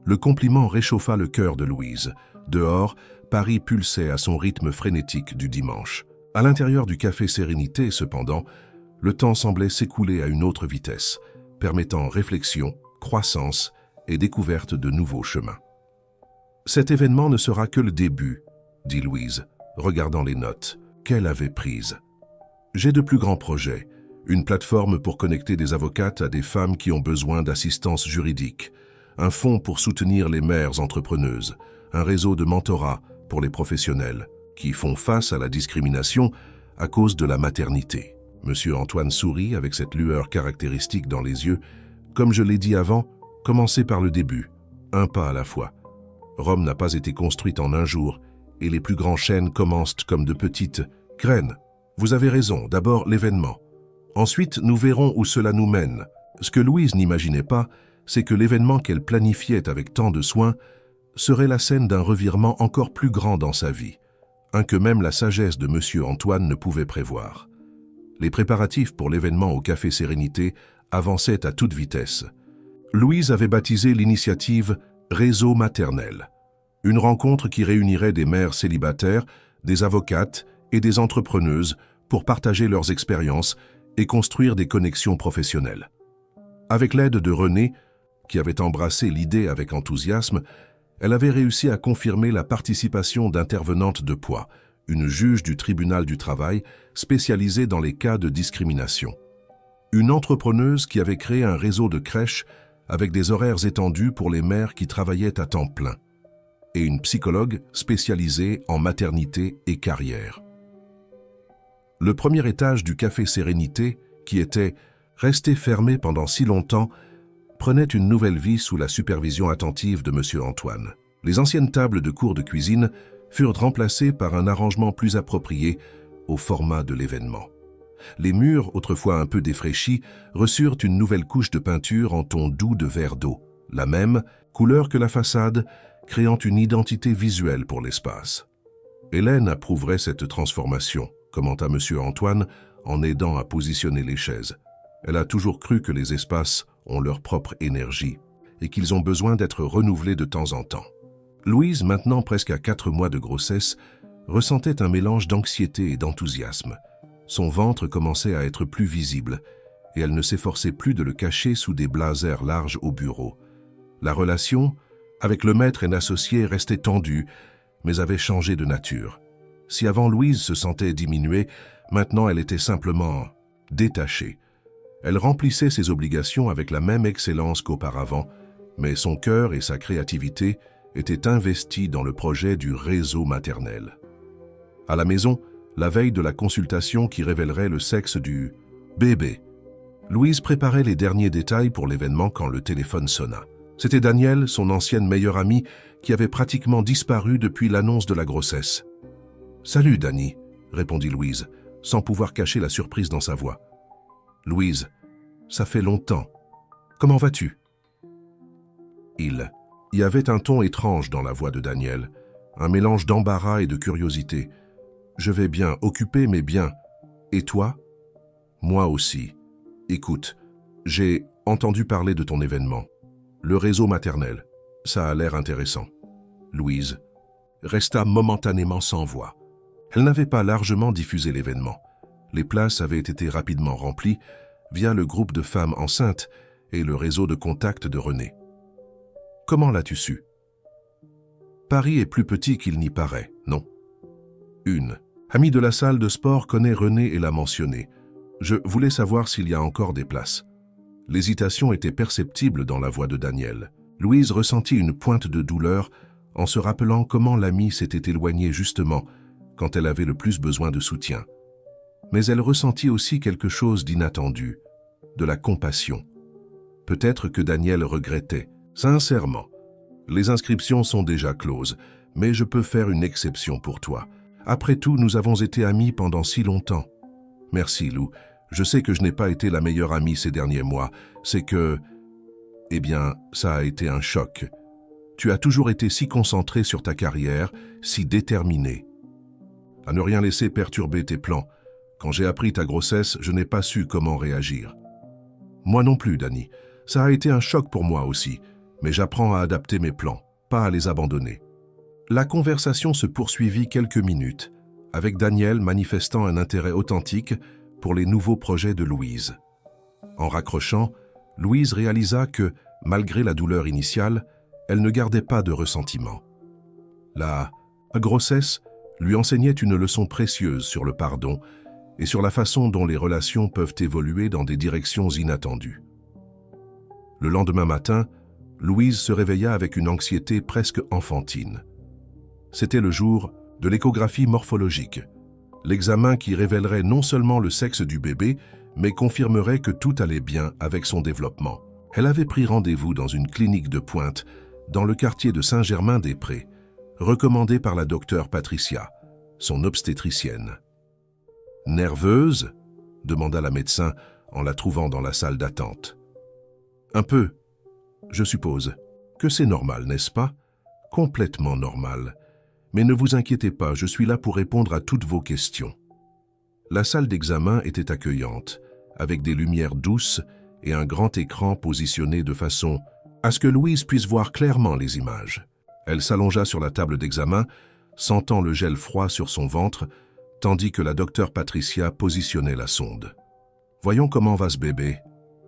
Speaker 1: Le compliment réchauffa le cœur de Louise. Dehors, Paris pulsait à son rythme frénétique du dimanche. À l'intérieur du café Sérénité, cependant, le temps semblait s'écouler à une autre vitesse, permettant réflexion, croissance et découverte de nouveaux chemins. Cet événement ne sera que le début, dit Louise, regardant les notes qu'elle avait prises. J'ai de plus grands projets, une plateforme pour connecter des avocates à des femmes qui ont besoin d'assistance juridique, un fonds pour soutenir les mères entrepreneuses, un réseau de mentorat pour les professionnels qui font face à la discrimination à cause de la maternité. Monsieur Antoine sourit avec cette lueur caractéristique dans les yeux. Comme je l'ai dit avant, commencez par le début, un pas à la fois. Rome n'a pas été construite en un jour, et les plus grands chênes commencent comme de petites graines. Vous avez raison, d'abord l'événement. Ensuite, nous verrons où cela nous mène. Ce que Louise n'imaginait pas, c'est que l'événement qu'elle planifiait avec tant de soin serait la scène d'un revirement encore plus grand dans sa vie, un que même la sagesse de Monsieur Antoine ne pouvait prévoir. Les préparatifs pour l'événement au Café Sérénité avançaient à toute vitesse. Louise avait baptisé l'initiative « Réseau maternel », une rencontre qui réunirait des mères célibataires, des avocates et des entrepreneuses pour partager leurs expériences et construire des connexions professionnelles. Avec l'aide de René, qui avait embrassé l'idée avec enthousiasme, elle avait réussi à confirmer la participation d'intervenantes de poids, une juge du tribunal du travail spécialisée dans les cas de discrimination. Une entrepreneuse qui avait créé un réseau de crèches avec des horaires étendus pour les mères qui travaillaient à temps plein, et une psychologue spécialisée en maternité et carrière. Le premier étage du Café Sérénité, qui était resté fermé pendant si longtemps, prenait une nouvelle vie sous la supervision attentive de Monsieur Antoine. Les anciennes tables de cours de cuisine furent remplacées par un arrangement plus approprié au format de l'événement. Les murs, autrefois un peu défraîchis, reçurent une nouvelle couche de peinture en ton doux de vert d'eau, la même couleur que la façade, créant une identité visuelle pour l'espace. Hélène approuverait cette transformation, commenta Monsieur Antoine en aidant à positionner les chaises. Elle a toujours cru que les espaces ont leur propre énergie et qu'ils ont besoin d'être renouvelés de temps en temps. Louise, maintenant presque à 4 mois de grossesse, ressentait un mélange d'anxiété et d'enthousiasme. Son ventre commençait à être plus visible et elle ne s'efforçait plus de le cacher sous des blazers larges au bureau. La relation avec le maître et l'associé restait tendue, mais avait changé de nature. Si avant Louise se sentait diminuée, maintenant elle était simplement détachée. Elle remplissait ses obligations avec la même excellence qu'auparavant, mais son cœur et sa créativité étaient investis dans le projet du réseau maternel. À la maison, la veille de la consultation qui révélerait le sexe du bébé, Louise préparait les derniers détails pour l'événement quand le téléphone sonna. C'était Daniel, son ancienne meilleure amie, qui avait pratiquement disparu depuis l'annonce de la grossesse. « Salut, Dani », répondit Louise, sans pouvoir cacher la surprise dans sa voix. « Louise, ça fait longtemps. Comment vas-tu » Il y avait un ton étrange dans la voix de Daniel, un mélange d'embarras et de curiosité. « Je vais bien, occupé mais bien. Et toi ?»« Moi aussi. Écoute, j'ai entendu parler de ton événement. Le réseau maternel. Ça a l'air intéressant. » Louise resta momentanément sans voix. Elle n'avait pas largement diffusé l'événement. Les places avaient été rapidement remplies via le groupe de femmes enceintes et le réseau de contacts de René. « Comment l'as-tu su ?»« Paris est plus petit qu'il n'y paraît, non ?» Une amie de la salle de sport connaît René et l'a mentionné. Je voulais savoir s'il y a encore des places. L'hésitation était perceptible dans la voix de Daniel. Louise ressentit une pointe de douleur en se rappelant comment l'amie s'était éloignée justement quand elle avait le plus besoin de soutien. Mais elle ressentit aussi quelque chose d'inattendu, de la compassion. Peut-être que Daniel regrettait, sincèrement. « Les inscriptions sont déjà closes, mais je peux faire une exception pour toi. Après tout, nous avons été amis pendant si longtemps. » « Merci, Lou. Je sais que je n'ai pas été la meilleure amie ces derniers mois. C'est que... Eh bien, ça a été un choc. Tu as toujours été si concentré sur ta carrière, si déterminé. À ne rien laisser perturber tes plans. Quand j'ai appris ta grossesse, je n'ai pas su comment réagir. Moi non plus, Dani. Ça a été un choc pour moi aussi, mais j'apprends à adapter mes plans, pas à les abandonner. » La conversation se poursuivit quelques minutes, avec Daniel manifestant un intérêt authentique pour les nouveaux projets de Louise. En raccrochant, Louise réalisa que, malgré la douleur initiale, elle ne gardait pas de ressentiment. La grossesse lui enseignait une leçon précieuse sur le pardon et sur la façon dont les relations peuvent évoluer dans des directions inattendues. Le lendemain matin, Louise se réveilla avec une anxiété presque enfantine. C'était le jour de l'échographie morphologique, l'examen qui révélerait non seulement le sexe du bébé, mais confirmerait que tout allait bien avec son développement. Elle avait pris rendez-vous dans une clinique de pointe, dans le quartier de Saint-Germain-des-Prés, recommandée par la docteure Patricia, son obstétricienne. « Nerveuse ?» demanda la médecin en la trouvant dans la salle d'attente. « Un peu, je suppose. Que c'est normal, n'est-ce pas? Complètement normal. Mais ne vous inquiétez pas, je suis là pour répondre à toutes vos questions. » La salle d'examen était accueillante, avec des lumières douces et un grand écran positionné de façon à ce que Louise puisse voir clairement les images. Elle s'allongea sur la table d'examen, sentant le gel froid sur son ventre, tandis que la docteure Patricia positionnait la sonde. « Voyons comment va ce bébé »,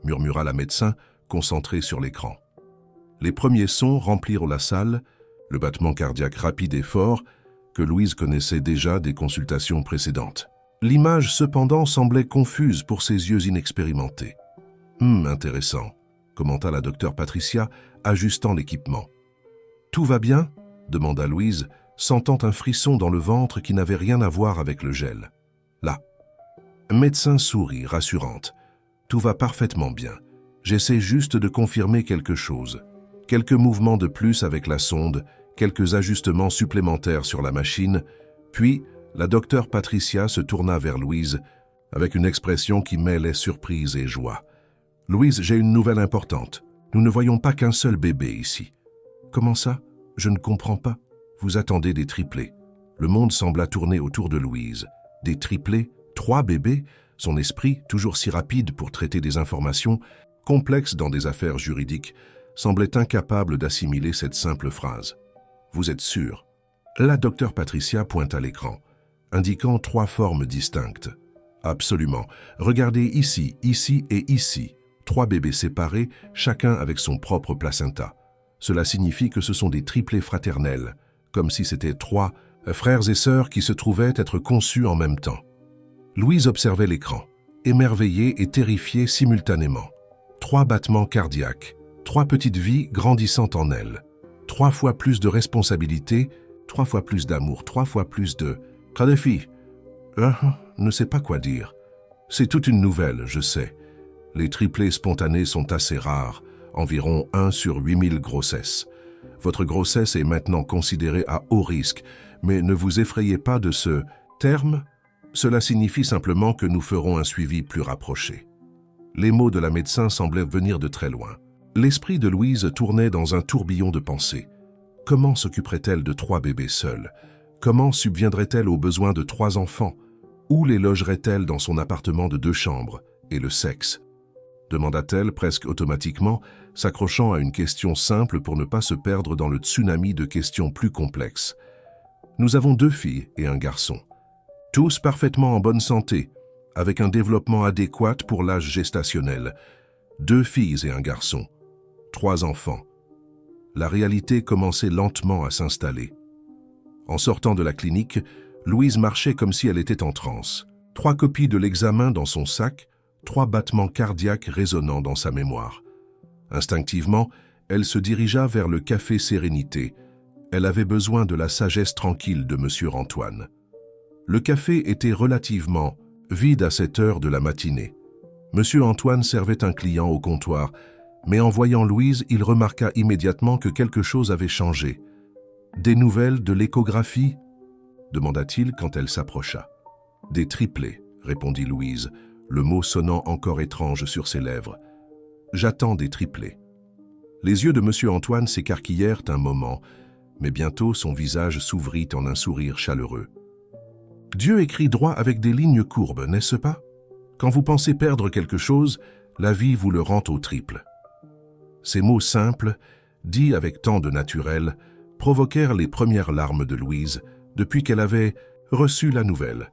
Speaker 1: murmura la médecin, concentrée sur l'écran. Les premiers sons remplirent la salle, le battement cardiaque rapide et fort que Louise connaissait déjà des consultations précédentes. L'image, cependant, semblait confuse pour ses yeux inexpérimentés. « Intéressant », commenta la docteure Patricia, ajustant l'équipement. « Tout va bien ?» demanda Louise, sentant un frisson dans le ventre qui n'avait rien à voir avec le gel. « Là. » Médecin sourit, rassurante. « Tout va parfaitement bien. J'essaie juste de confirmer quelque chose. Quelques mouvements de plus avec la sonde, quelques ajustements supplémentaires sur la machine, puis la docteure Patricia se tourna vers Louise avec une expression qui mêlait surprise et joie. « Louise, j'ai une nouvelle importante. Nous ne voyons pas qu'un seul bébé ici. »« Comment ça? Je ne comprends pas. Vous attendez des triplés. » Le monde sembla tourner autour de Louise. Des triplés, 3 bébés, son esprit, toujours si rapide pour traiter des informations, complexe dans des affaires juridiques, semblait incapable d'assimiler cette simple phrase. « Vous êtes sûr ?» La docteure Patricia pointe à l'écran, indiquant 3 formes distinctes. « Absolument. Regardez ici, ici et ici. 3 bébés séparés, chacun avec son propre placenta. Cela signifie que ce sont des triplés fraternels, comme si c'était 3 frères et sœurs qui se trouvaient être conçus en même temps. » Louise observait l'écran, émerveillée et terrifiée simultanément. 3 battements cardiaques, 3 petites vies grandissant en elle, 3 fois plus de responsabilités, 3 fois plus d'amour, 3 fois plus de... Kadhafi, ne sais pas quoi dire. C'est toute une nouvelle, je sais. Les triplés spontanés sont assez rares, environ 1 sur 8000 grossesses. Votre grossesse est maintenant considérée à haut risque, mais ne vous effrayez pas de ce terme. Cela signifie simplement que nous ferons un suivi plus rapproché. Les mots de la médecin semblaient venir de très loin. L'esprit de Louise tournait dans un tourbillon de pensées. Comment s'occuperait-elle de 3 bébés seuls? Comment subviendrait-elle aux besoins de 3 enfants? Où les logerait-elle dans son appartement de 2 chambres? Et le sexe? Demanda-t-elle presque automatiquement, s'accrochant à une question simple pour ne pas se perdre dans le tsunami de questions plus complexes. Nous avons 2 filles et un garçon. Tous parfaitement en bonne santé, avec un développement adéquat pour l'âge gestationnel. 2 filles et un garçon. 3 enfants. La réalité commençait lentement à s'installer. En sortant de la clinique, Louise marchait comme si elle était en transe. 3 copies de l'examen dans son sac, 3 battements cardiaques résonnant dans sa mémoire. Instinctivement, elle se dirigea vers le café Sérénité. Elle avait besoin de la sagesse tranquille de Monsieur Antoine. Le café était relativement vide à cette heure de la matinée. Monsieur Antoine servait un client au comptoir, mais en voyant Louise, il remarqua immédiatement que quelque chose avait changé. « Des nouvelles de l'échographie ?» demanda-t-il quand elle s'approcha. « Des triplés », répondit Louise, le mot sonnant encore étrange sur ses lèvres. « J'attends des triplés. » Les yeux de Monsieur Antoine s'écarquillèrent un moment, mais bientôt son visage s'ouvrit en un sourire chaleureux. « Dieu écrit droit avec des lignes courbes, n'est-ce pas? Quand vous pensez perdre quelque chose, la vie vous le rend au triple. » Ces mots simples, dits avec tant de naturel, provoquèrent les premières larmes de Louise depuis qu'elle avait reçu la nouvelle.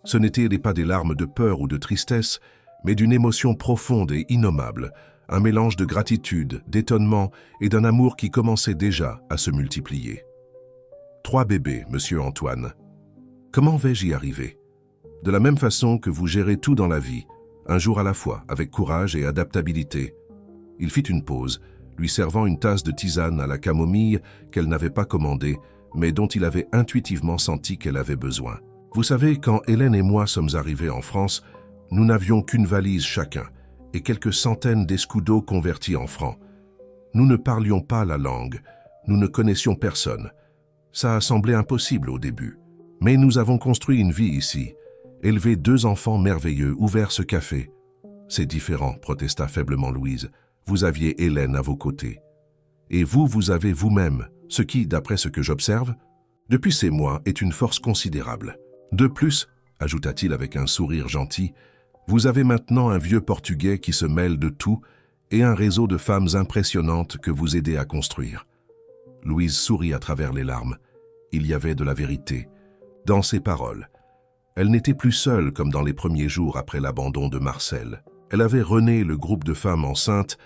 Speaker 1: Ce n'étaient pas des larmes de peur ou de tristesse, mais d'une émotion profonde et innommable, un mélange de gratitude, d'étonnement et d'un amour qui commençait déjà à se multiplier. 3 bébés, Monsieur Antoine. Comment vais-je y arriver? De la même façon que vous gérez tout dans la vie, un jour à la fois, avec courage et adaptabilité. Il fit une pause, lui servant une tasse de tisane à la camomille qu'elle n'avait pas commandée, mais dont il avait intuitivement senti qu'elle avait besoin. Vous savez, quand Hélène et moi sommes arrivés en France, nous n'avions qu'une valise chacun et quelques centaines d'escudos convertis en francs. Nous ne parlions pas la langue, nous ne connaissions personne. Ça a semblé impossible au début. Mais nous avons construit une vie ici, élevé 2 enfants merveilleux, ouvert ce café. C'est différent, protesta faiblement Louise. Vous aviez Hélène à vos côtés. Et vous avez vous-même, ce qui, d'après ce que j'observe, depuis ces mois, est une force considérable. De plus, ajouta-t-il avec un sourire gentil, vous avez maintenant un vieux Portugais qui se mêle de tout et un réseau de femmes impressionnantes que vous aidez à construire. Louise sourit à travers les larmes. Il y avait de la vérité dans ses paroles. Elle n'était plus seule comme dans les premiers jours après l'abandon de Marcel. Elle avait rené le groupe de femmes enceintes,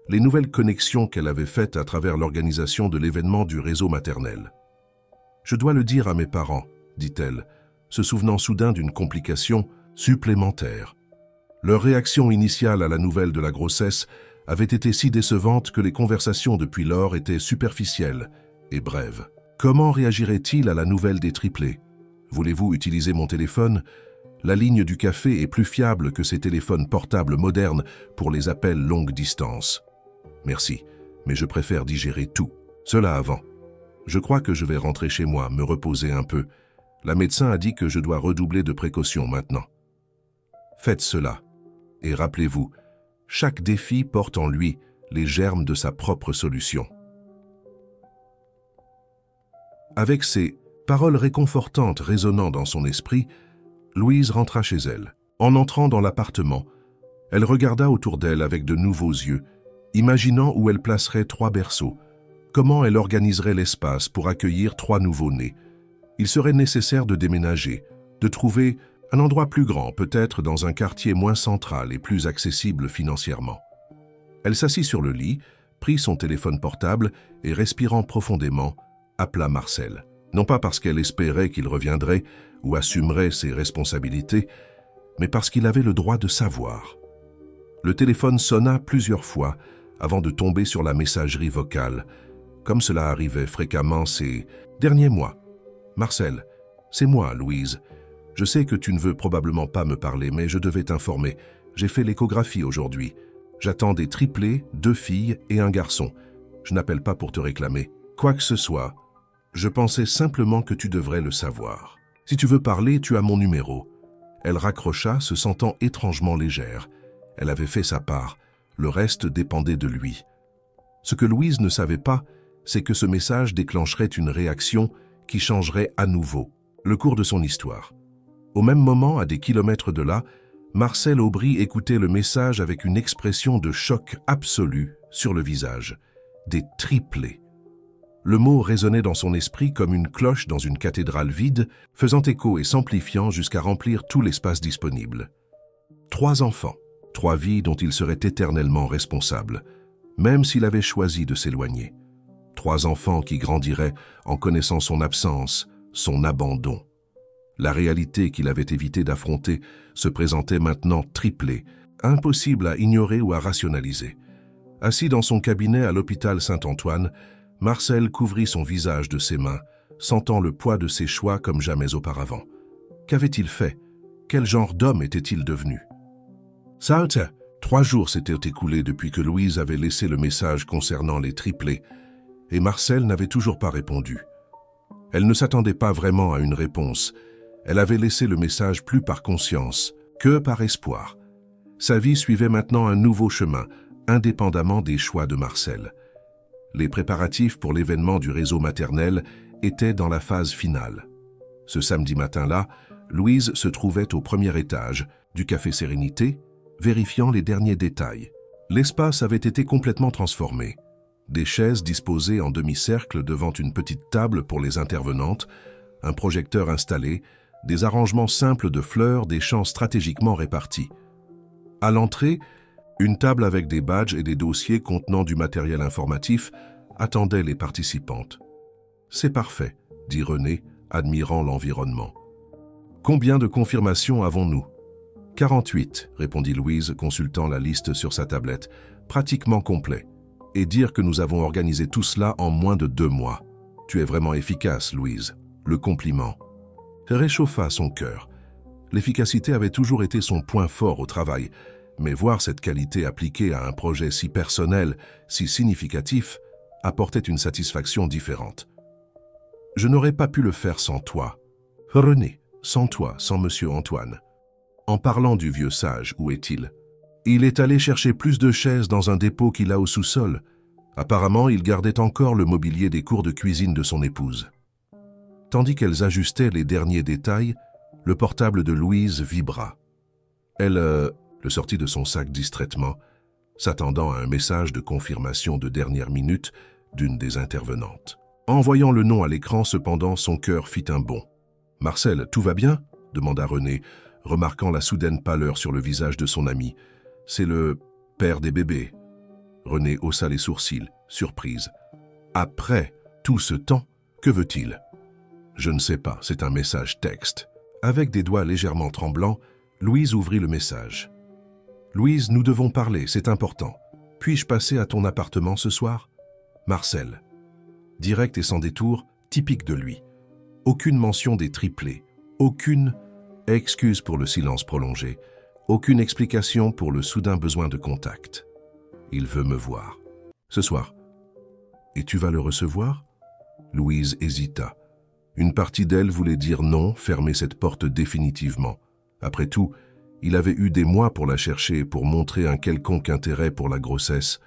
Speaker 1: les nouvelles connexions qu'elle avait faites à travers l'organisation de l'événement du réseau maternel. « Je dois le dire à mes parents, » dit-elle, se souvenant soudain d'une complication supplémentaire. Leur réaction initiale à la nouvelle de la grossesse avait été si décevante que les conversations depuis lors étaient superficielles et brèves. Comment réagirait-il à la nouvelle des triplés? Voulez-vous utiliser mon téléphone? La ligne du café est plus fiable que ces téléphones portables modernes pour les appels longue distance. Merci, mais je préfère digérer tout. Cela avant. Je crois que je vais rentrer chez moi, me reposer un peu. La médecin a dit que je dois redoubler de précautions maintenant. Faites cela. Et rappelez-vous, chaque défi porte en lui les germes de sa propre solution. Avec ces paroles réconfortantes résonnant dans son esprit, Louise rentra chez elle. En entrant dans l'appartement, Elle regarda autour d'elle avec de nouveaux yeux, imaginant où elle placerait 3 berceaux, comment elle organiserait l'espace pour accueillir 3 nouveau-nés. Il serait nécessaire de déménager, de trouver un endroit plus grand, peut-être dans un quartier moins central et plus accessible financièrement. Elle s'assit sur le lit, prit son téléphone portable et, respirant profondément, appela Marcel. Non pas parce qu'elle espérait qu'il reviendrait ou assumerait ses responsabilités, mais parce qu'il avait le droit de savoir. Le téléphone sonna plusieurs fois avant de tomber sur la messagerie vocale, comme cela arrivait fréquemment ces derniers mois. « Marcel, c'est moi, Louise. Je sais que tu ne veux probablement pas me parler, mais je devais t'informer. J'ai fait l'échographie aujourd'hui. J'attends des triplés, 2 filles et un garçon. Je n'appelle pas pour te réclamer. Quoi que ce soit, je pensais simplement que tu devrais le savoir. Si tu veux parler, tu as mon numéro. » Elle raccrocha, se sentant étrangement légère. Elle avait fait sa part. Le reste dépendait de lui. Ce que Louise ne savait pas, c'est que ce message déclencherait une réaction qui changerait à nouveau le cours de son histoire. Au même moment, à des kilomètres de là, Marcel Aubry écoutait le message avec une expression de choc absolu sur le visage. Des triplés. Le mot résonnait dans son esprit comme une cloche dans une cathédrale vide, faisant écho et s'amplifiant jusqu'à remplir tout l'espace disponible. 3 enfants, 3 vies dont il serait éternellement responsable, même s'il avait choisi de s'éloigner. 3 enfants qui grandiraient en connaissant son absence, son abandon. La réalité qu'il avait évité d'affronter se présentait maintenant triplée, impossible à ignorer ou à rationaliser. Assis dans son cabinet à l'hôpital Saint-Antoine, Marcel couvrit son visage de ses mains, sentant le poids de ses choix comme jamais auparavant. Qu'avait-il fait? Quel genre d'homme était-il devenu? Saute! 3 jours s'étaient écoulés depuis que Louise avait laissé le message concernant les triplés, et Marcel n'avait toujours pas répondu. Elle ne s'attendait pas vraiment à une réponse. Elle avait laissé le message plus par conscience que par espoir. Sa vie suivait maintenant un nouveau chemin, indépendamment des choix de Marcel. Les préparatifs pour l'événement du réseau maternel étaient dans la phase finale. Ce samedi matin-là, Louise se trouvait au premier étage du Café Sérénité, vérifiant les derniers détails. L'espace avait été complètement transformé. Des chaises disposées en demi-cercle devant une petite table pour les intervenantes, un projecteur installé, des arrangements simples de fleurs, des champs stratégiquement répartis. À l'entrée, une table avec des badges et des dossiers contenant du matériel informatif attendait les participantes. « C'est parfait », dit René, admirant l'environnement. « Combien de confirmations avons-nous » ? « 48, répondit Louise, consultant la liste sur sa tablette. « Pratiquement complet. Et dire que nous avons organisé tout cela en moins de 2 mois. Tu es vraiment efficace, Louise. » Le compliment réchauffa son cœur. L'efficacité avait toujours été son point fort au travail, mais voir cette qualité appliquée à un projet si personnel, si significatif, apportait une satisfaction différente. « Je n'aurais pas pu le faire sans toi. René, sans toi, sans Monsieur Antoine. » En parlant du vieux sage, où est-il? Il est allé chercher plus de chaises dans un dépôt qu'il a au sous-sol. Apparemment, il gardait encore le mobilier des cours de cuisine de son épouse. Tandis qu'elles ajustaient les derniers détails, le portable de Louise vibra. Elle le sortit de son sac distraitement, s'attendant à un message de confirmation de dernière minute d'une des intervenantes. En voyant le nom à l'écran, cependant, son cœur fit un bond. « Marcel, tout va bien ?» demanda René, remarquant la soudaine pâleur sur le visage de son ami. « C'est le père des bébés. » René haussa les sourcils, surprise. « Après tout ce temps, que veut-il » ? « Je ne sais pas, c'est un message texte. » Avec des doigts légèrement tremblants, Louise ouvrit le message. « Louise, nous devons parler, c'est important. Puis-je passer à ton appartement ce soir ?» Marcel. Direct et sans détour, typique de lui. Aucune mention des triplés, aucune excuse pour le silence prolongé, aucune explication pour le soudain besoin de contact. Il veut me voir. Ce soir. Et tu vas le recevoir ? Louise hésita. Une partie d'elle voulait dire non, fermer cette porte définitivement. Après tout, il avait eu des mois pour la chercher, pour montrer un quelconque intérêt pour la grossesse.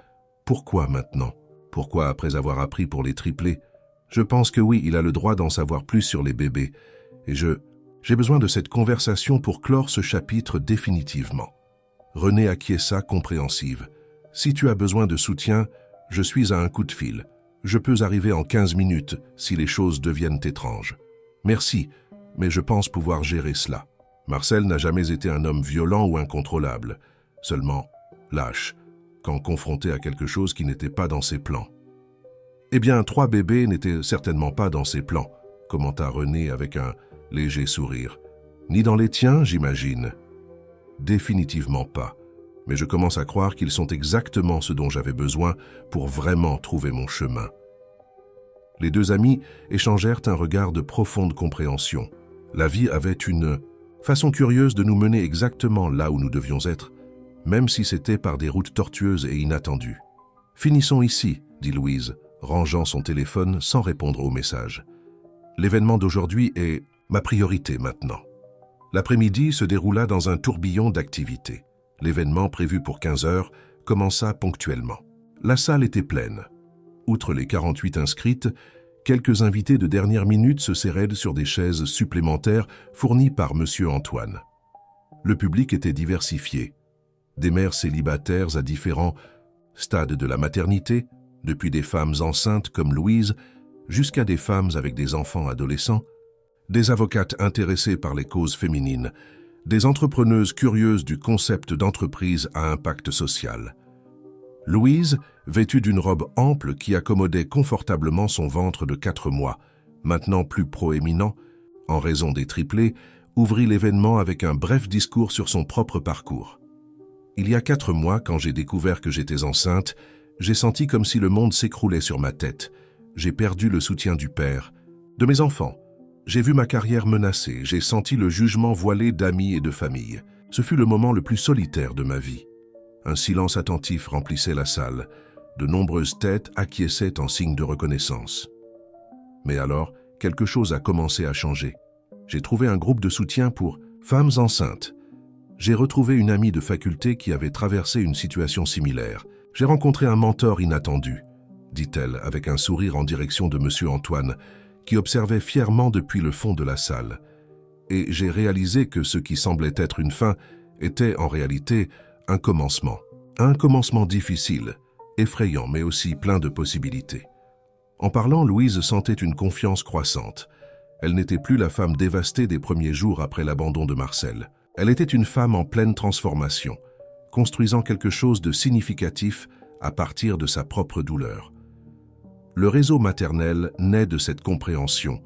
Speaker 1: Pourquoi maintenant ? Pourquoi après avoir appris pour les triplés ? Je pense que oui, il a le droit d'en savoir plus sur les bébés. Et j'ai besoin de cette conversation pour clore ce chapitre définitivement. Renée acquiesça compréhensive. « Si tu as besoin de soutien, je suis à un coup de fil. Je peux arriver en 15 minutes si les choses deviennent étranges. Merci, mais je pense pouvoir gérer cela. » Marcel n'a jamais été un homme violent ou incontrôlable, seulement lâche, quand confronté à quelque chose qui n'était pas dans ses plans. « Eh bien, 3 bébés n'étaient certainement pas dans ses plans, » commenta Renée avec un léger sourire. « Ni dans les tiens, j'imagine. » « Définitivement pas. Mais je commence à croire qu'ils sont exactement ce dont j'avais besoin pour vraiment trouver mon chemin. » Les 2 amis échangèrent un regard de profonde compréhension. La vie avait une façon curieuse de nous mener exactement là où nous devions être, même si c'était par des routes tortueuses et inattendues. « Finissons ici, » dit Louise, rangeant son téléphone sans répondre au message. « L'événement d'aujourd'hui est ma priorité maintenant. » L'après-midi se déroula dans un tourbillon d'activités. L'événement prévu pour 15 heures commença ponctuellement. La salle était pleine. Outre les 48 inscrites, quelques invités de dernière minute se serraient sur des chaises supplémentaires fournies par M. Antoine. Le public était diversifié. Des mères célibataires à différents stades de la maternité, depuis des femmes enceintes comme Louise, jusqu'à des femmes avec des enfants adolescents, des avocates intéressées par les causes féminines, des entrepreneuses curieuses du concept d'entreprise à impact social. Louise, vêtue d'une robe ample qui accommodait confortablement son ventre de 4 mois, maintenant plus proéminent, en raison des triplés, ouvrit l'événement avec un bref discours sur son propre parcours. « Il y a 4 mois, quand j'ai découvert que j'étais enceinte, j'ai senti comme si le monde s'écroulait sur ma tête. J'ai perdu le soutien du père, de mes enfants. J'ai vu ma carrière menacée, j'ai senti le jugement voilé d'amis et de famille. Ce fut le moment le plus solitaire de ma vie. Un silence attentif remplissait la salle. De nombreuses têtes acquiesçaient en signe de reconnaissance. Mais alors, quelque chose a commencé à changer. J'ai trouvé un groupe de soutien pour femmes enceintes. J'ai retrouvé une amie de faculté qui avait traversé une situation similaire. J'ai rencontré un mentor inattendu, dit-elle avec un sourire en direction de M. Antoine, qui observait fièrement depuis le fond de la salle. Et j'ai réalisé que ce qui semblait être une fin était en réalité un commencement. Un commencement difficile, effrayant mais aussi plein de possibilités. En parlant, Louise sentait une confiance croissante. Elle n'était plus la femme dévastée des premiers jours après l'abandon de Marcel. Elle était une femme en pleine transformation, construisant quelque chose de significatif à partir de sa propre douleur. Le réseau maternel naît de cette compréhension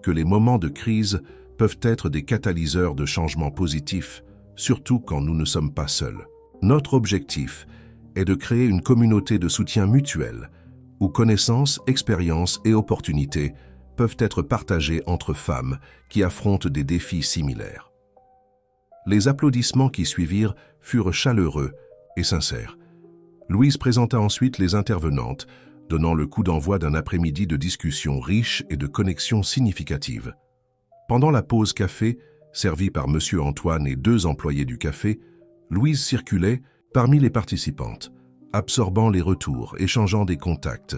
Speaker 1: que les moments de crise peuvent être des catalyseurs de changements positifs, surtout quand nous ne sommes pas seuls. Notre objectif est de créer une communauté de soutien mutuel où connaissances, expériences et opportunités peuvent être partagées entre femmes qui affrontent des défis similaires. Les applaudissements qui suivirent furent chaleureux et sincères. Louise présenta ensuite les intervenantes, donnant le coup d'envoi d'un après-midi de discussions riches et de connexions significatives. Pendant la pause café, servie par M. Antoine et 2 employés du café, Louise circulait parmi les participantes, absorbant les retours, échangeant des contacts,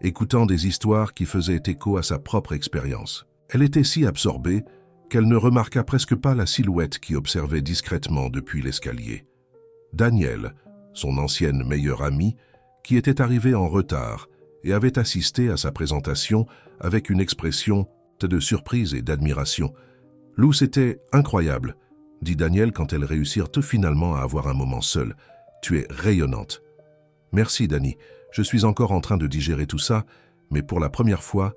Speaker 1: écoutant des histoires qui faisaient écho à sa propre expérience. Elle était si absorbée qu'elle ne remarqua presque pas la silhouette qui observait discrètement depuis l'escalier. Daniel, son ancienne meilleure amie, qui était arrivé en retard et avait assisté à sa présentation avec une expression de surprise et d'admiration. « Lou, c'était incroyable », dit Daniel quand elles réussirent finalement à avoir un moment seul. « Tu es rayonnante. » « Merci, Dani. Je suis encore en train de digérer tout ça, mais pour la première fois,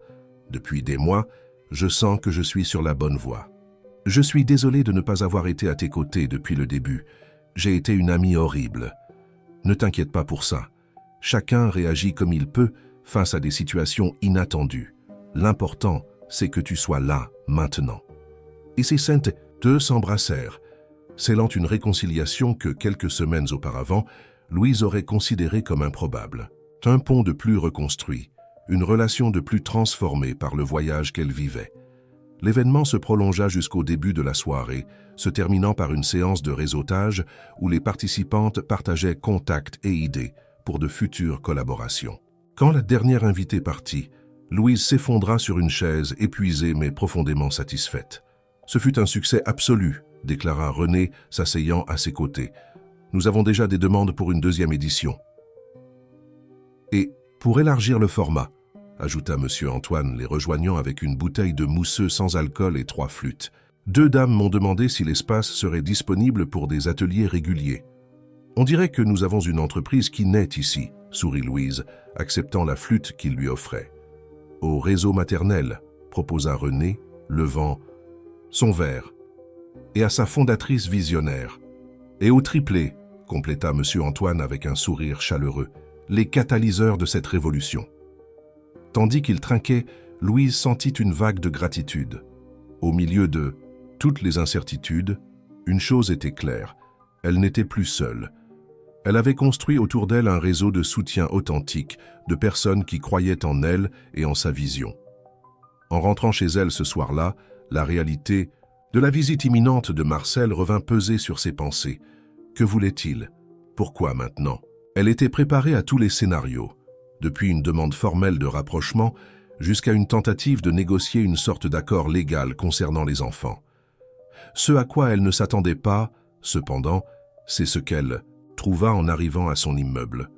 Speaker 1: depuis des mois, je sens que je suis sur la bonne voie. Je suis désolé de ne pas avoir été à tes côtés depuis le début. J'ai été une amie horrible. Ne t'inquiète pas pour ça. Chacun réagit comme il peut face à des situations inattendues. L'important, c'est que tu sois là, maintenant. » Et ces saintes deux s'embrassèrent, scellant une réconciliation que quelques semaines auparavant, Louise aurait considérée comme improbable. Un pont de plus reconstruit, une relation de plus transformée par le voyage qu'elle vivait. L'événement se prolongea jusqu'au début de la soirée, se terminant par une séance de réseautage où les participantes partageaient contacts et idées pour de futures collaborations. Quand la dernière invitée partit, Louise s'effondra sur une chaise, épuisée mais profondément satisfaite. « Ce fut un succès absolu », déclara Renée, s'asseyant à ses côtés. « Nous avons déjà des demandes pour une deuxième édition. Et pour élargir le format, ajouta M. Antoine, les rejoignant avec une bouteille de mousseux sans alcool et 3 flûtes. 2 dames m'ont demandé si l'espace serait disponible pour des ateliers réguliers. On dirait que nous avons une entreprise qui naît ici, sourit Louise, acceptant la flûte qu'il lui offrait. Au réseau maternel, proposa René, levant son verre, et à sa fondatrice visionnaire. Et au triplé, compléta M. Antoine avec un sourire chaleureux, les catalyseurs de cette révolution. Tandis qu'il trinquait, Louise sentit une vague de gratitude. Au milieu de toutes les incertitudes, une chose était claire, elle n'était plus seule. Elle avait construit autour d'elle un réseau de soutien authentique, de personnes qui croyaient en elle et en sa vision. En rentrant chez elle ce soir-là, la réalité de la visite imminente de Marcel revint peser sur ses pensées. Que voulait-il? Pourquoi maintenant? Elle était préparée à tous les scénarios, depuis une demande formelle de rapprochement jusqu'à une tentative de négocier une sorte d'accord légal concernant les enfants. Ce à quoi elle ne s'attendait pas, cependant, c'est ce qu'elle trouva en arrivant à son immeuble.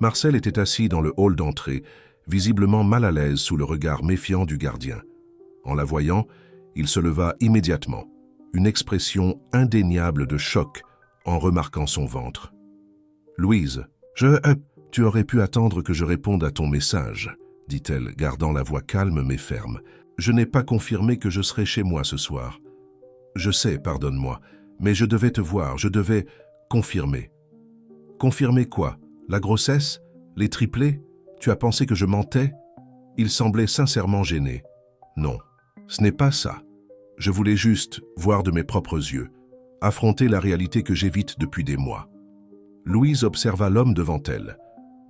Speaker 1: Marcel était assis dans le hall d'entrée, visiblement mal à l'aise sous le regard méfiant du gardien. En la voyant, il se leva immédiatement, une expression indéniable de choc en remarquant son ventre. « Louise, tu aurais pu attendre que je réponde à ton message, dit-elle, gardant la voix calme mais ferme. Je n'ai pas confirmé que je serais chez moi ce soir. Je sais, pardonne-moi, mais je devais te voir, je devais confirmer. Confirmer quoi? La grossesse? Les triplés? Tu as pensé que je mentais? Il semblait sincèrement gêné. Non, ce n'est pas ça. Je voulais juste voir de mes propres yeux, affronter la réalité que j'évite depuis des mois. Louise observa l'homme devant elle.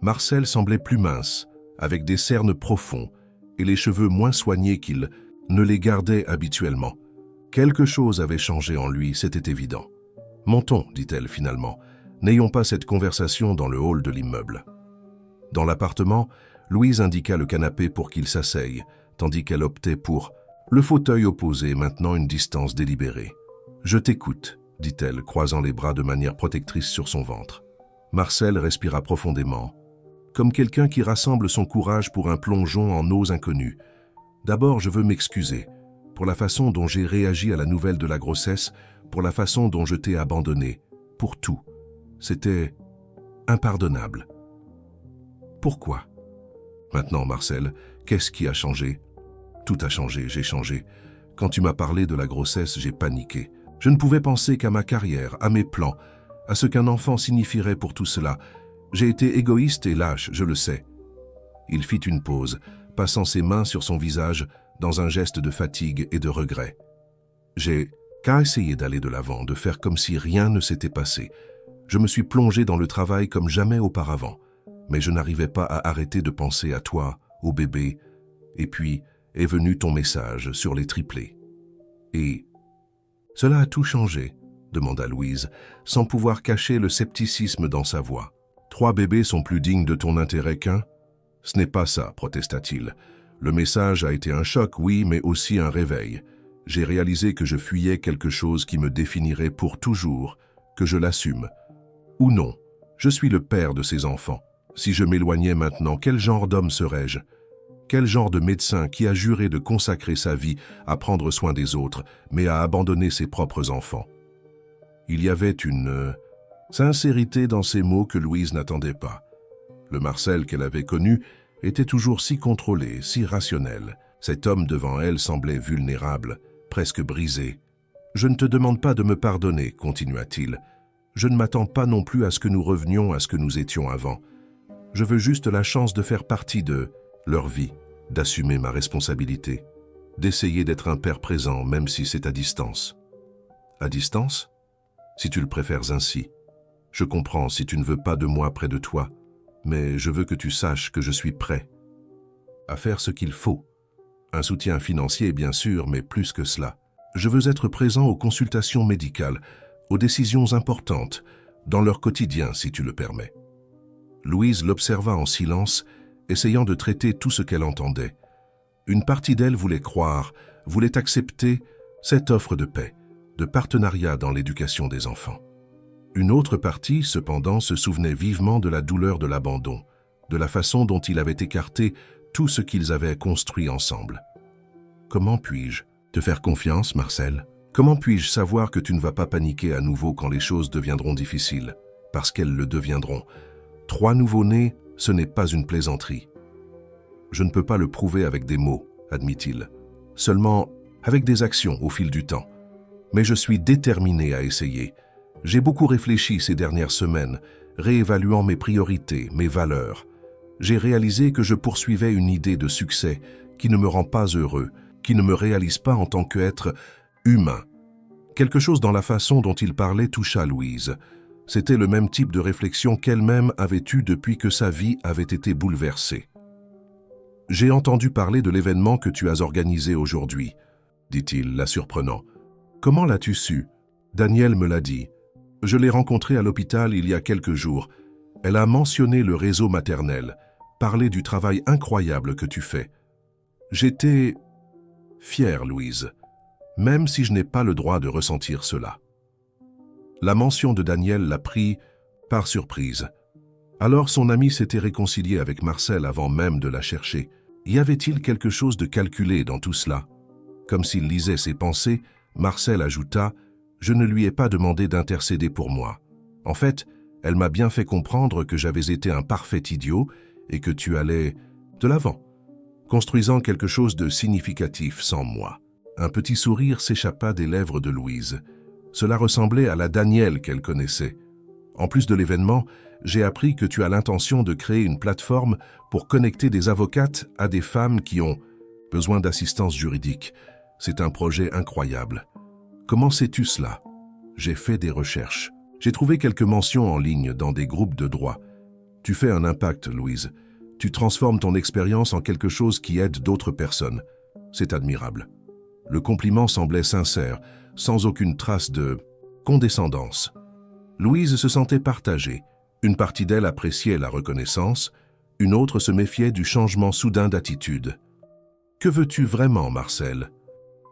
Speaker 1: Marcel semblait plus mince, avec des cernes profonds et les cheveux moins soignés qu'il ne les gardait habituellement. Quelque chose avait changé en lui, c'était évident. « Montons, dit-elle finalement. N'ayons pas cette conversation dans le hall de l'immeuble. » Dans l'appartement, Louise indiqua le canapé pour qu'il s'asseye, tandis qu'elle optait pour le fauteuil opposé, maintenant une distance délibérée. « Je t'écoute, » dit-elle, croisant les bras de manière protectrice sur son ventre. Marcel respira profondément, comme quelqu'un qui rassemble son courage pour un plongeon en eaux inconnues. « D'abord, je veux m'excuser pour la façon dont j'ai réagi à la nouvelle de la grossesse, pour la façon dont je t'ai abandonné, pour tout. C'était impardonnable. » Pourquoi? Maintenant, Marcel, qu'est-ce qui a changé? Tout a changé, j'ai changé. Quand tu m'as parlé de la grossesse, j'ai paniqué. Je ne pouvais penser qu'à ma carrière, à mes plans, à ce qu'un enfant signifierait pour tout cela. J'ai été égoïste et lâche, je le sais. Il fit une pause, passant ses mains sur son visage dans un geste de fatigue et de regret. J'ai qu'à essayer d'aller de l'avant, de faire comme si rien ne s'était passé. Je me suis plongé dans le travail comme jamais auparavant, mais je n'arrivais pas à arrêter de penser à toi, au bébé, et puis est venu ton message sur les triplés. Et cela a tout changé, demanda Louise, sans pouvoir cacher le scepticisme dans sa voix. 3 bébés sont plus dignes de ton intérêt qu'un? Ce n'est pas ça, protesta-t-il. Le message a été un choc, oui, mais aussi un réveil. J'ai réalisé que je fuyais quelque chose qui me définirait pour toujours, que je l'assume. Ou non, je suis le père de ces enfants. Si je m'éloignais maintenant, quel genre d'homme serais-je? Quel genre de médecin qui a juré de consacrer sa vie à prendre soin des autres, mais à abandonner ses propres enfants? Il y avait une sincérité dans ces mots que Louise n'attendait pas. Le Marcel qu'elle avait connu était toujours si contrôlé, si rationnel. Cet homme devant elle semblait vulnérable, presque brisé. « Je ne te demande pas de me pardonner, continua-t-il. Je ne m'attends pas non plus à ce que nous revenions à ce que nous étions avant. Je veux juste la chance de faire partie de leur vie, d'assumer ma responsabilité, d'essayer d'être un père présent, même si c'est à distance. » À distance? Si tu le préfères ainsi. Je comprends si tu ne veux pas de moi près de toi, mais je veux que tu saches que je suis prêt à faire ce qu'il faut. Un soutien financier, bien sûr, mais plus que cela. Je veux être présent aux consultations médicales, aux décisions importantes, dans leur quotidien, si tu le permets. Louise l'observa en silence, essayant de traiter tout ce qu'elle entendait. Une partie d'elle voulait croire, voulait accepter cette offre de paix, de partenariat dans l'éducation des enfants. Une autre partie, cependant, se souvenait vivement de la douleur de l'abandon, de la façon dont il avait écarté tout ce qu'ils avaient construit ensemble. « Comment puis-je te faire confiance, Marcel? Comment puis-je savoir que tu ne vas pas paniquer à nouveau quand les choses deviendront difficiles? Parce qu'elles le deviendront. 3 nouveau-nés, ce n'est pas une plaisanterie. Je ne peux pas le prouver avec des mots, admit-il, seulement avec des actions au fil du temps. Mais je suis déterminé à essayer. J'ai beaucoup réfléchi ces dernières semaines, réévaluant mes priorités, mes valeurs. J'ai réalisé que je poursuivais une idée de succès qui ne me rend pas heureux, qui ne me réalise pas en tant qu'être humain. Quelque chose dans la façon dont il parlait toucha Louise. C'était le même type de réflexion qu'elle-même avait eue depuis que sa vie avait été bouleversée. « J'ai entendu parler de l'événement que tu as organisé aujourd'hui, » dit-il, la surprenant. « Comment l'as-tu su? Danielle me l'a dit. Je l'ai rencontrée à l'hôpital il y a quelques jours. Elle a mentionné le réseau maternel, parlé du travail incroyable que tu fais. J'étais fière, Louise, même si je n'ai pas le droit de ressentir cela. » La mention de Danielle l'a pris par surprise. Alors son ami s'était réconcilié avec Marcel avant même de la chercher. Y avait-il quelque chose de calculé dans tout cela? Comme s'il lisait ses pensées, Marcel ajouta « Je ne lui ai pas demandé d'intercéder pour moi. En fait, elle m'a bien fait comprendre que j'avais été un parfait idiot et que tu allais de l'avant, construisant quelque chose de significatif sans moi. » Un petit sourire s'échappa des lèvres de Louise. Cela ressemblait à la Danielle qu'elle connaissait. En plus de l'événement, j'ai appris que tu as l'intention de créer une plateforme pour connecter des avocates à des femmes qui ont besoin d'assistance juridique. C'est un projet incroyable. Comment sais-tu cela? J'ai fait des recherches. J'ai trouvé quelques mentions en ligne dans des groupes de droit. Tu fais un impact, Louise. Tu transformes ton expérience en quelque chose qui aide d'autres personnes. C'est admirable. Le compliment semblait sincère, sans aucune trace de condescendance. Louise se sentait partagée. Une partie d'elle appréciait la reconnaissance, une autre se méfiait du changement soudain d'attitude. « Que veux-tu vraiment, Marcel ?»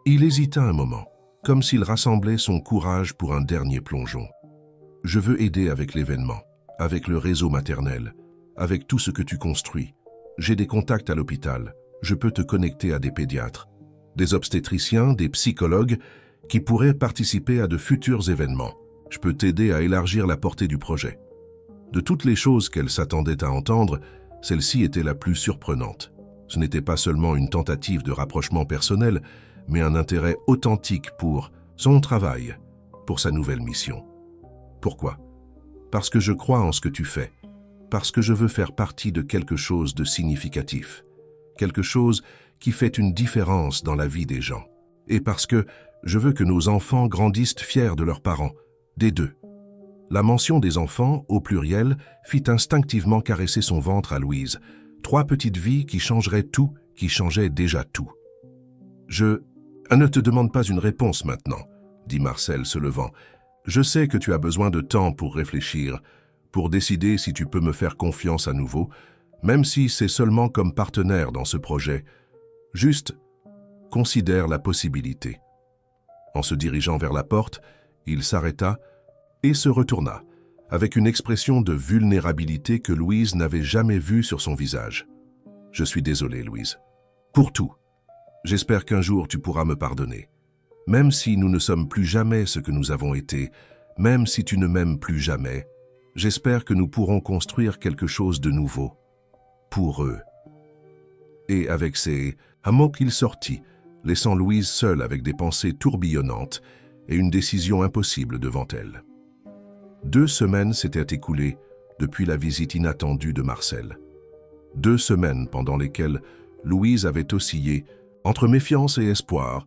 Speaker 1: Il hésita un moment, comme s'il rassemblait son courage pour un dernier plongeon. « Je veux aider avec l'événement, avec le réseau maternel, avec tout ce que tu construis. J'ai des contacts à l'hôpital, je peux te connecter à des pédiatres, des obstétriciens, des psychologues qui pourraient participer à de futurs événements. Je peux t'aider à élargir la portée du projet. » De toutes les choses qu'elle s'attendait à entendre, celle-ci était la plus surprenante. Ce n'était pas seulement une tentative de rapprochement personnel, mais un intérêt authentique pour son travail, pour sa nouvelle mission. Pourquoi? Parce que je crois en ce que tu fais, parce que je veux faire partie de quelque chose de significatif, quelque chose qui fait une différence dans la vie des gens, et parce que je veux que nos enfants grandissent fiers de leurs parents, des deux. La mention des enfants, au pluriel, fit instinctivement caresser son ventre à Louise. 3 petites vies qui changeraient tout, qui changeaient déjà tout. « Je ne te demande pas une réponse maintenant, » dit Marcel se levant. « Je sais que tu as besoin de temps pour réfléchir, pour décider si tu peux me faire confiance à nouveau, même si c'est seulement comme partenaire dans ce projet. Juste, considère la possibilité. » En se dirigeant vers la porte, il s'arrêta et se retourna, avec une expression de vulnérabilité que Louise n'avait jamais vue sur son visage. « Je suis désolé, Louise. Pour tout. J'espère qu'un jour tu pourras me pardonner. Même si nous ne sommes plus jamais ce que nous avons été, même si tu ne m'aimes plus jamais, j'espère que nous pourrons construire quelque chose de nouveau. Pour eux. » Et avec ces mots il sortit, laissant Louise seule avec des pensées tourbillonnantes et une décision impossible devant elle. 2 semaines s'étaient écoulées depuis la visite inattendue de Marcel. 2 semaines pendant lesquelles Louise avait oscillé entre méfiance et espoir,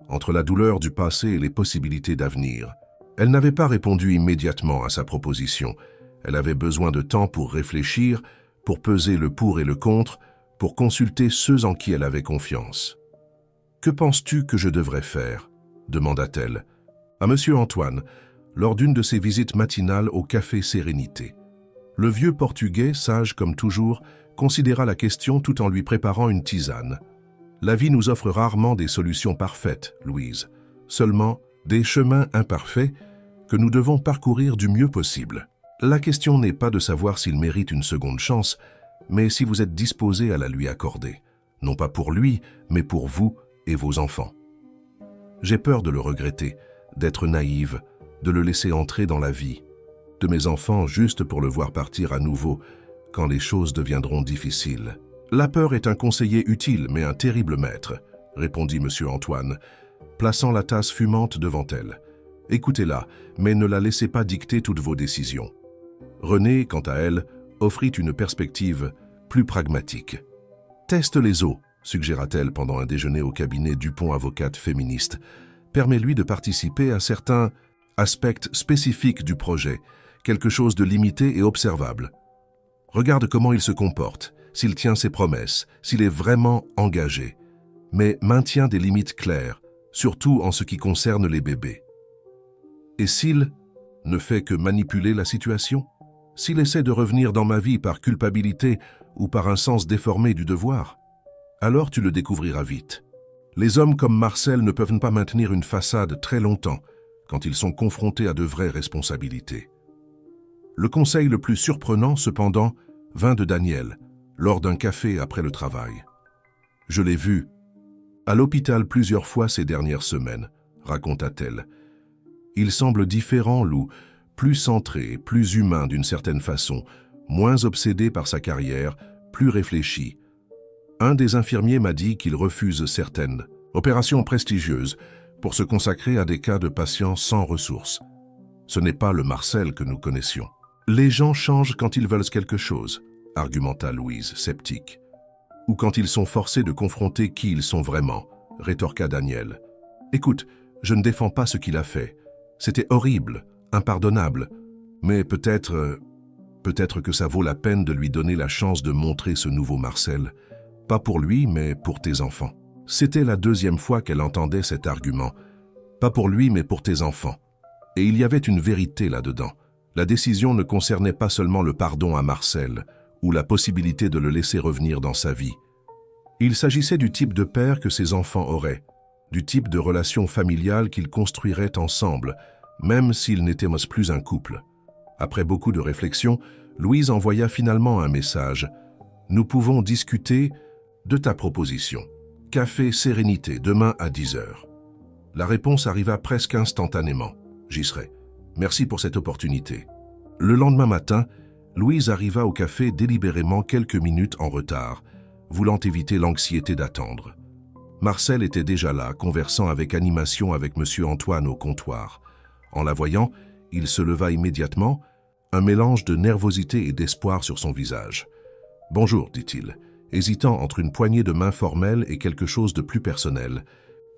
Speaker 1: entre la douleur du passé et les possibilités d'avenir. Elle n'avait pas répondu immédiatement à sa proposition. Elle avait besoin de temps pour réfléchir, pour peser le pour et le contre, pour consulter ceux en qui elle avait confiance. « Que penses-tu que je devrais faire ?» demanda-t-elle à Monsieur Antoine, lors d'une de ses visites matinales au café Sérénité. Le vieux Portugais, sage comme toujours, considéra la question tout en lui préparant une tisane. « La vie nous offre rarement des solutions parfaites, Louise, seulement des chemins imparfaits que nous devons parcourir du mieux possible. La question n'est pas de savoir s'il mérite une seconde chance, mais si vous êtes disposé à la lui accorder, non pas pour lui, mais pour vous et vos enfants. J'ai peur de le regretter, d'être naïve, de le laisser entrer dans la vie de mes enfants juste pour le voir partir à nouveau quand les choses deviendront difficiles. La peur est un conseiller utile, mais un terrible maître, répondit M. Antoine, plaçant la tasse fumante devant elle. Écoutez-la, mais ne la laissez pas dicter toutes vos décisions. Renée, quant à elle, offrit une perspective plus pragmatique. Teste les eaux, suggéra-t-elle pendant un déjeuner au cabinet Dupont avocate féministe. Permets-lui de participer à certains aspects spécifiques du projet, quelque chose de limité et observable. Regarde comment il se comporte, s'il tient ses promesses, s'il est vraiment engagé, mais maintient des limites claires, surtout en ce qui concerne les bébés. Et s'il ne fait que manipuler la situation? S'il essaie de revenir dans ma vie par culpabilité ou par un sens déformé du devoir? Alors tu le découvriras vite. Les hommes comme Marcel ne peuvent pas maintenir une façade très longtemps quand ils sont confrontés à de vraies responsabilités. Le conseil le plus surprenant, cependant, vint de Daniel, lors d'un café après le travail. Je l'ai vu à l'hôpital plusieurs fois ces dernières semaines, raconta-t-elle. Il semble différent, Lou, plus centré, plus humain d'une certaine façon, moins obsédé par sa carrière, plus réfléchi. Un des infirmiers m'a dit qu'il refuse certaines opérations prestigieuses pour se consacrer à des cas de patients sans ressources. Ce n'est pas le Marcel que nous connaissions. Les gens changent quand ils veulent quelque chose, argumenta Louise, sceptique. Ou quand ils sont forcés de confronter qui ils sont vraiment, rétorqua Daniel. Écoute, je ne défends pas ce qu'il a fait. C'était horrible, impardonnable. Mais peut-être que ça vaut la peine de lui donner la chance de montrer ce nouveau Marcel. Pas pour lui, mais pour tes enfants. C'était la deuxième fois qu'elle entendait cet argument. Pas pour lui, mais pour tes enfants. Et il y avait une vérité là-dedans. La décision ne concernait pas seulement le pardon à Marcel, ou la possibilité de le laisser revenir dans sa vie. Il s'agissait du type de père que ses enfants auraient, du type de relation familiale qu'ils construiraient ensemble, même s'ils n'étaient plus un couple. Après beaucoup de réflexion, Louise envoya finalement un message. « Nous pouvons discuter de ta proposition. Café Sérénité, demain à 10 h. » La réponse arriva presque instantanément. « J'y serai. Merci pour cette opportunité. » Le lendemain matin, Louise arriva au café délibérément quelques minutes en retard, voulant éviter l'anxiété d'attendre. Marcel était déjà là, conversant avec animation avec M. Antoine au comptoir. En la voyant, il se leva immédiatement, un mélange de nervosité et d'espoir sur son visage. « Bonjour, dit-il, hésitant entre une poignée de main formelle et quelque chose de plus personnel.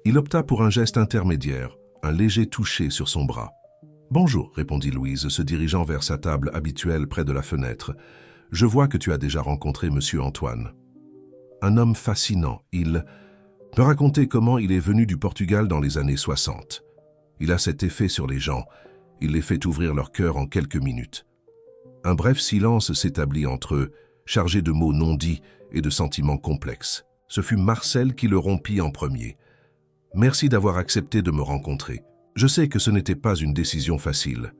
Speaker 1: Il opta pour un geste intermédiaire, un léger toucher sur son bras. « Bonjour, répondit Louise, se dirigeant vers sa table habituelle près de la fenêtre. « Je vois que tu as déjà rencontré M. Antoine. Un homme fascinant, il me racontait comment il est venu du Portugal dans les années 60. Il a cet effet sur les gens, il les fait ouvrir leur cœur en quelques minutes. » Un bref silence s'établit entre eux, chargé de mots non dits et de sentiments complexes. Ce fut Marcel qui le rompit en premier. « Merci d'avoir accepté de me rencontrer. Je sais que ce n'était pas une décision facile. »«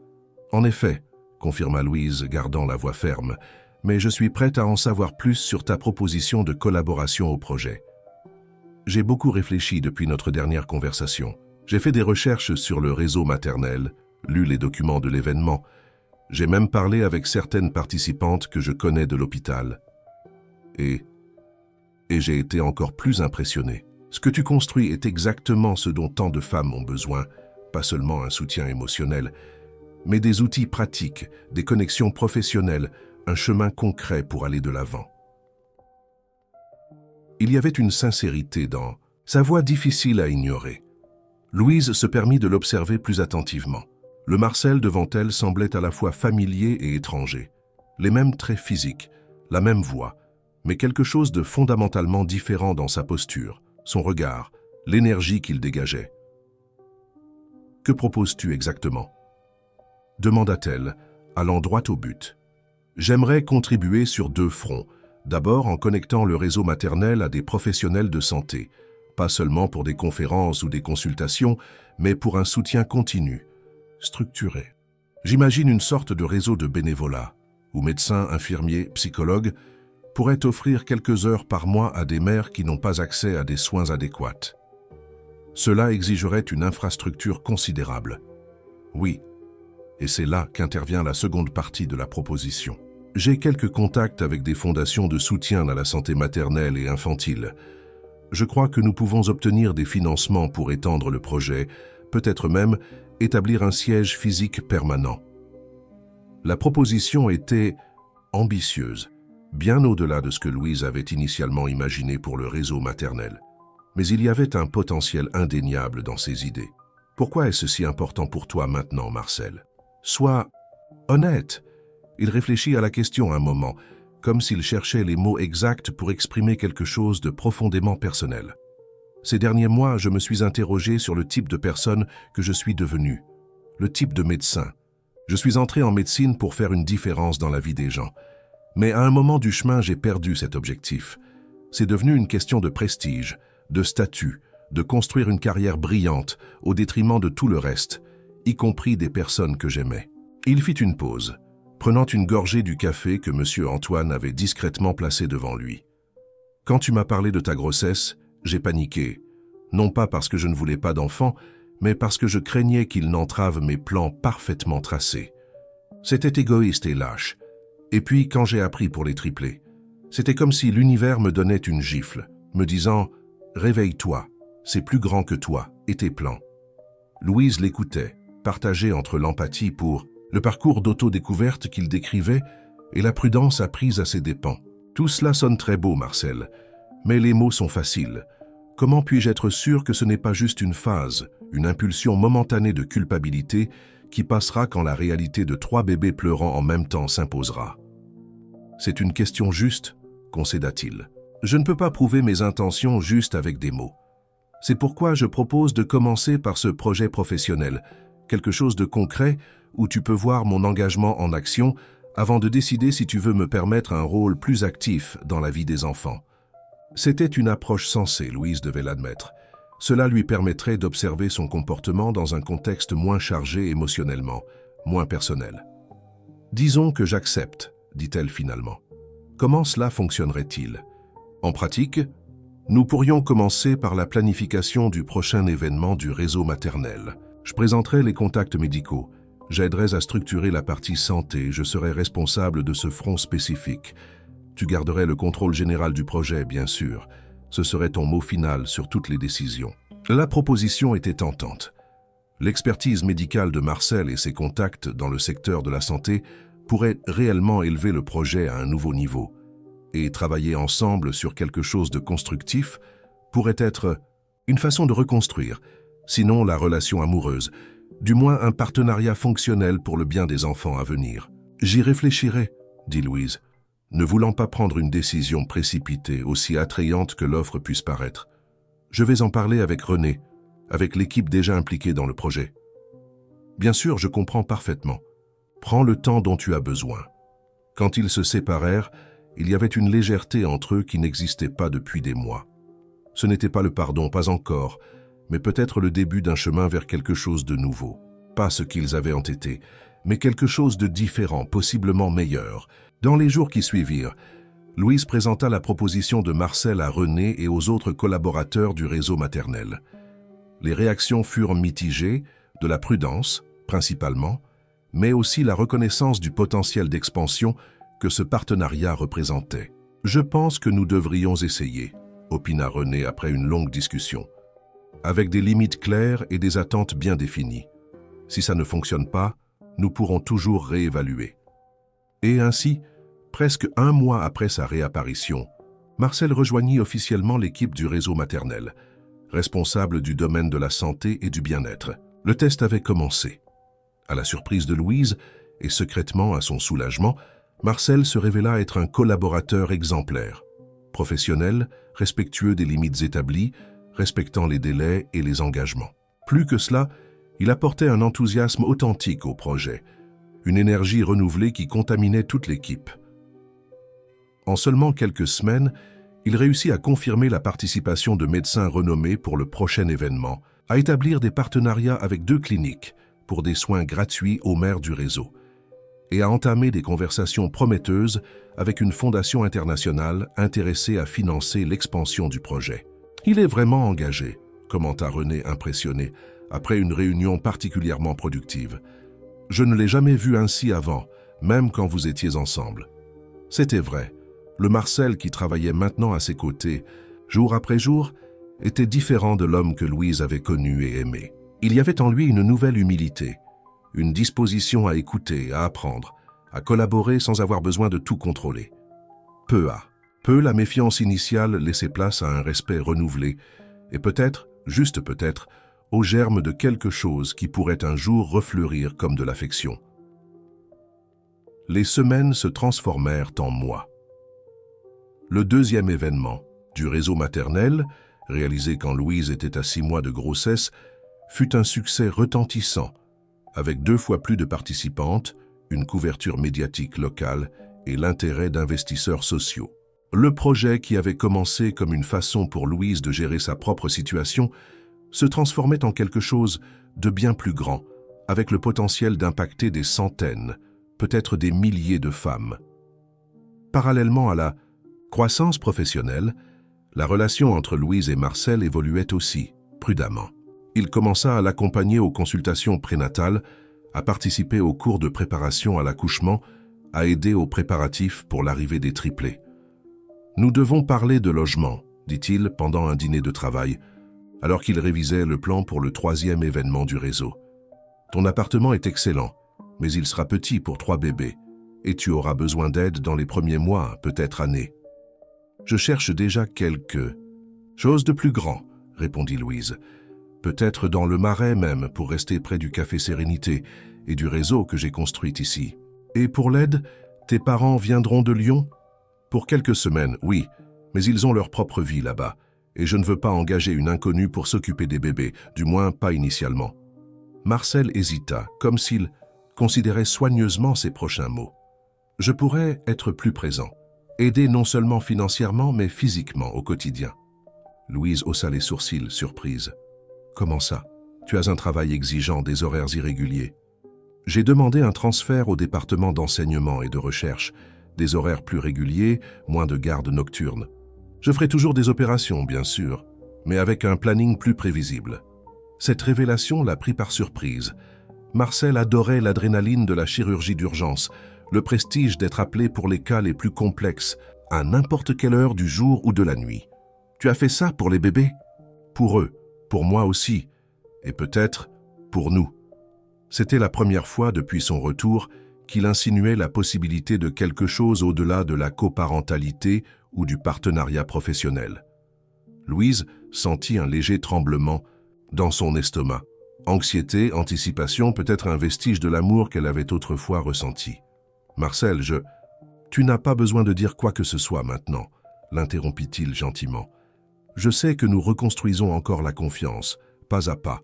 Speaker 1: En effet, » confirma Louise, gardant la voix ferme, « mais je suis prête à en savoir plus sur ta proposition de collaboration au projet. J'ai beaucoup réfléchi depuis notre dernière conversation. J'ai fait des recherches sur le réseau maternel, lu les documents de l'événement. J'ai même parlé avec certaines participantes que je connais de l'hôpital. Et j'ai été encore plus impressionné. Ce que tu construis est exactement ce dont tant de femmes ont besoin, pas seulement un soutien émotionnel, mais des outils pratiques, des connexions professionnelles, un chemin concret pour aller de l'avant. » Il y avait une sincérité dans sa voix difficile à ignorer. Louise se permit de l'observer plus attentivement. Le Marcel devant elle semblait à la fois familier et étranger. Les mêmes traits physiques, la même voix, mais quelque chose de fondamentalement différent dans sa posture, son regard, l'énergie qu'il dégageait. « Que proposes-tu exactement » demanda-t-elle, allant droit au but. « J'aimerais contribuer sur 2 fronts, d'abord en connectant le réseau maternel à des professionnels de santé, pas seulement pour des conférences ou des consultations, mais pour un soutien continu. structuré. J'imagine une sorte de réseau de bénévolat, où médecins, infirmiers, psychologues pourraient offrir quelques heures par mois à des mères qui n'ont pas accès à des soins adéquats. Cela exigerait une infrastructure considérable. Oui, et c'est là qu'intervient la seconde partie de la proposition. J'ai quelques contacts avec des fondations de soutien à la santé maternelle et infantile. Je crois que nous pouvons obtenir des financements pour étendre le projet, peut-être même établir un siège physique permanent. La proposition était ambitieuse, bien au-delà de ce que Louise avait initialement imaginé pour le réseau maternel. Mais il y avait un potentiel indéniable dans ces idées. Pourquoi est-ce si important pour toi maintenant, Marcel? Sois honnête. Il réfléchit à la question un moment, comme s'il cherchait les mots exacts pour exprimer quelque chose de profondément personnel. Ces derniers mois, je me suis interrogé sur le type de personne que je suis devenu, le type de médecin. Je suis entré en médecine pour faire une différence dans la vie des gens. Mais à un moment du chemin, j'ai perdu cet objectif. C'est devenu une question de prestige, de statut, de construire une carrière brillante au détriment de tout le reste, y compris des personnes que j'aimais. Il fit une pause, prenant une gorgée du café que M. Antoine avait discrètement placé devant lui. « Quand tu m'as parlé de ta grossesse, j'ai paniqué, non pas parce que je ne voulais pas d'enfant, mais parce que je craignais qu'il n'entrave mes plans parfaitement tracés. C'était égoïste et lâche. Et puis, quand j'ai appris pour les triplés, c'était comme si l'univers me donnait une gifle, me disant « Réveille-toi, c'est plus grand que toi et tes plans. » Louise l'écoutait, partagée entre l'empathie pour le parcours d'autodécouverte qu'il décrivait et la prudence apprise à ses dépens. « Tout cela sonne très beau, Marcel, mais les mots sont faciles. Comment puis-je être sûr que ce n'est pas juste une phase, une impulsion momentanée de culpabilité qui passera quand la réalité de 3 bébés pleurant en même temps s'imposera? C'est une question juste, concéda-t-il. Je ne peux pas prouver mes intentions juste avec des mots. C'est pourquoi je propose de commencer par ce projet professionnel, quelque chose de concret où tu peux voir mon engagement en action avant de décider si tu veux me permettre un rôle plus actif dans la vie des enfants. C'était une approche sensée, Louise devait l'admettre. Cela lui permettrait d'observer son comportement dans un contexte moins chargé émotionnellement, moins personnel. « Disons que j'accepte, » dit-elle finalement. « Comment cela fonctionnerait-il? En pratique, nous pourrions commencer par la planification du prochain événement du réseau maternel. Je présenterai les contacts médicaux, j'aiderai à structurer la partie santé, je serai responsable de ce front spécifique. Tu garderais le contrôle général du projet, bien sûr. Ce serait ton mot final sur toutes les décisions. » La proposition était tentante. L'expertise médicale de Marcel et ses contacts dans le secteur de la santé pourraient réellement élever le projet à un nouveau niveau. Et travailler ensemble sur quelque chose de constructif pourrait être une façon de reconstruire, sinon la relation amoureuse, du moins un partenariat fonctionnel pour le bien des enfants à venir. « J'y réfléchirai, » dit Louise, ne voulant pas prendre une décision précipitée, aussi attrayante que l'offre puisse paraître. « Je vais en parler avec René, avec l'équipe déjà impliquée dans le projet. » « Bien sûr, je comprends parfaitement. Prends le temps dont tu as besoin. » Quand ils se séparèrent, il y avait une légèreté entre eux qui n'existait pas depuis des mois. Ce n'était pas le pardon, pas encore, mais peut-être le début d'un chemin vers quelque chose de nouveau. Pas ce qu'ils avaient entêté, mais quelque chose de différent, possiblement meilleur. Dans les jours qui suivirent, Louise présenta la proposition de Marcel à René et aux autres collaborateurs du réseau maternel. Les réactions furent mitigées, de la prudence, principalement, mais aussi la reconnaissance du potentiel d'expansion que ce partenariat représentait. « Je pense que nous devrions essayer », opina René après une longue discussion, avec des limites claires et des attentes bien définies. Si ça ne fonctionne pas, nous pourrons toujours réévaluer. Et ainsi, presque un mois après sa réapparition, Marcel rejoignit officiellement l'équipe du réseau maternel, responsable du domaine de la santé et du bien-être. Le test avait commencé. À la surprise de Louise, et secrètement à son soulagement, Marcel se révéla être un collaborateur exemplaire, professionnel, respectueux des limites établies, respectant les délais et les engagements. Plus que cela, il apportait un enthousiasme authentique au projet, une énergie renouvelée qui contaminait toute l'équipe. En seulement quelques semaines, il réussit à confirmer la participation de médecins renommés pour le prochain événement, à établir des partenariats avec 2 cliniques, pour des soins gratuits aux mères du réseau et a entamé des conversations prometteuses avec une fondation internationale intéressée à financer l'expansion du projet. Il est vraiment engagé, commenta René impressionné, après une réunion particulièrement productive. Je ne l'ai jamais vu ainsi avant, même quand vous étiez ensemble. C'était vrai. Le Marcel qui travaillait maintenant à ses côtés, jour après jour, était différent de l'homme que Louise avait connu et aimé. Il y avait en lui une nouvelle humilité, une disposition à écouter, à apprendre, à collaborer sans avoir besoin de tout contrôler. Peu la méfiance initiale laissait place à un respect renouvelé et peut-être, juste peut-être, au germe de quelque chose qui pourrait un jour refleurir comme de l'affection. Les semaines se transformèrent en mois. Le deuxième événement, du réseau maternel, réalisé quand Louise était à 6 mois de grossesse, fut un succès retentissant, avec 2 fois plus de participantes, une couverture médiatique locale et l'intérêt d'investisseurs sociaux. Le projet qui avait commencé comme une façon pour Louise de gérer sa propre situation se transformait en quelque chose de bien plus grand, avec le potentiel d'impacter des centaines, peut-être des milliers de femmes. Parallèlement à la croissance professionnelle, la relation entre Louise et Marcel évoluait aussi, prudemment. Il commença à l'accompagner aux consultations prénatales, à participer aux cours de préparation à l'accouchement, à aider aux préparatifs pour l'arrivée des triplés. « Nous devons parler de logement », dit-il pendant un dîner de travail, alors qu'il révisait le plan pour le 3e événement du réseau. « Ton appartement est excellent, mais il sera petit pour 3 bébés, et tu auras besoin d'aide dans les premiers mois, peut-être années. »« Je cherche déjà quelque chose de plus grand, » répondit Louise. « Peut-être dans le Marais même, pour rester près du Café Sérénité et du réseau que j'ai construit ici. Et pour l'aide, tes parents viendront de Lyon ? Pour quelques semaines, oui, mais ils ont leur propre vie là-bas, et je ne veux pas engager une inconnue pour s'occuper des bébés, du moins pas initialement. » Marcel hésita, comme s'il considérait soigneusement ses prochains mots. « Je pourrais être plus présent, aider non seulement financièrement, mais physiquement au quotidien. » Louise haussa les sourcils, surprise. « Comment ça? Tu as un travail exigeant, des horaires irréguliers. » « J'ai demandé un transfert au département d'enseignement et de recherche, des horaires plus réguliers, moins de gardes nocturnes. Je ferai toujours des opérations, bien sûr, mais avec un planning plus prévisible. » Cette révélation l'a pris par surprise. Marcel adorait l'adrénaline de la chirurgie d'urgence, le prestige d'être appelé pour les cas les plus complexes, à n'importe quelle heure du jour ou de la nuit. « Tu as fait ça pour les bébés ? » « Pour eux, pour moi aussi, et peut-être pour nous. » C'était la première fois depuis son retour qu'il insinuait la possibilité de quelque chose au-delà de la coparentalité ou du partenariat professionnel. Louise sentit un léger tremblement dans son estomac. Anxiété, anticipation, peut-être un vestige de l'amour qu'elle avait autrefois ressenti. « Marcel, Tu n'as pas besoin de dire quoi que ce soit maintenant, » l'interrompit-il gentiment. « Je sais que nous reconstruisons encore la confiance, pas à pas.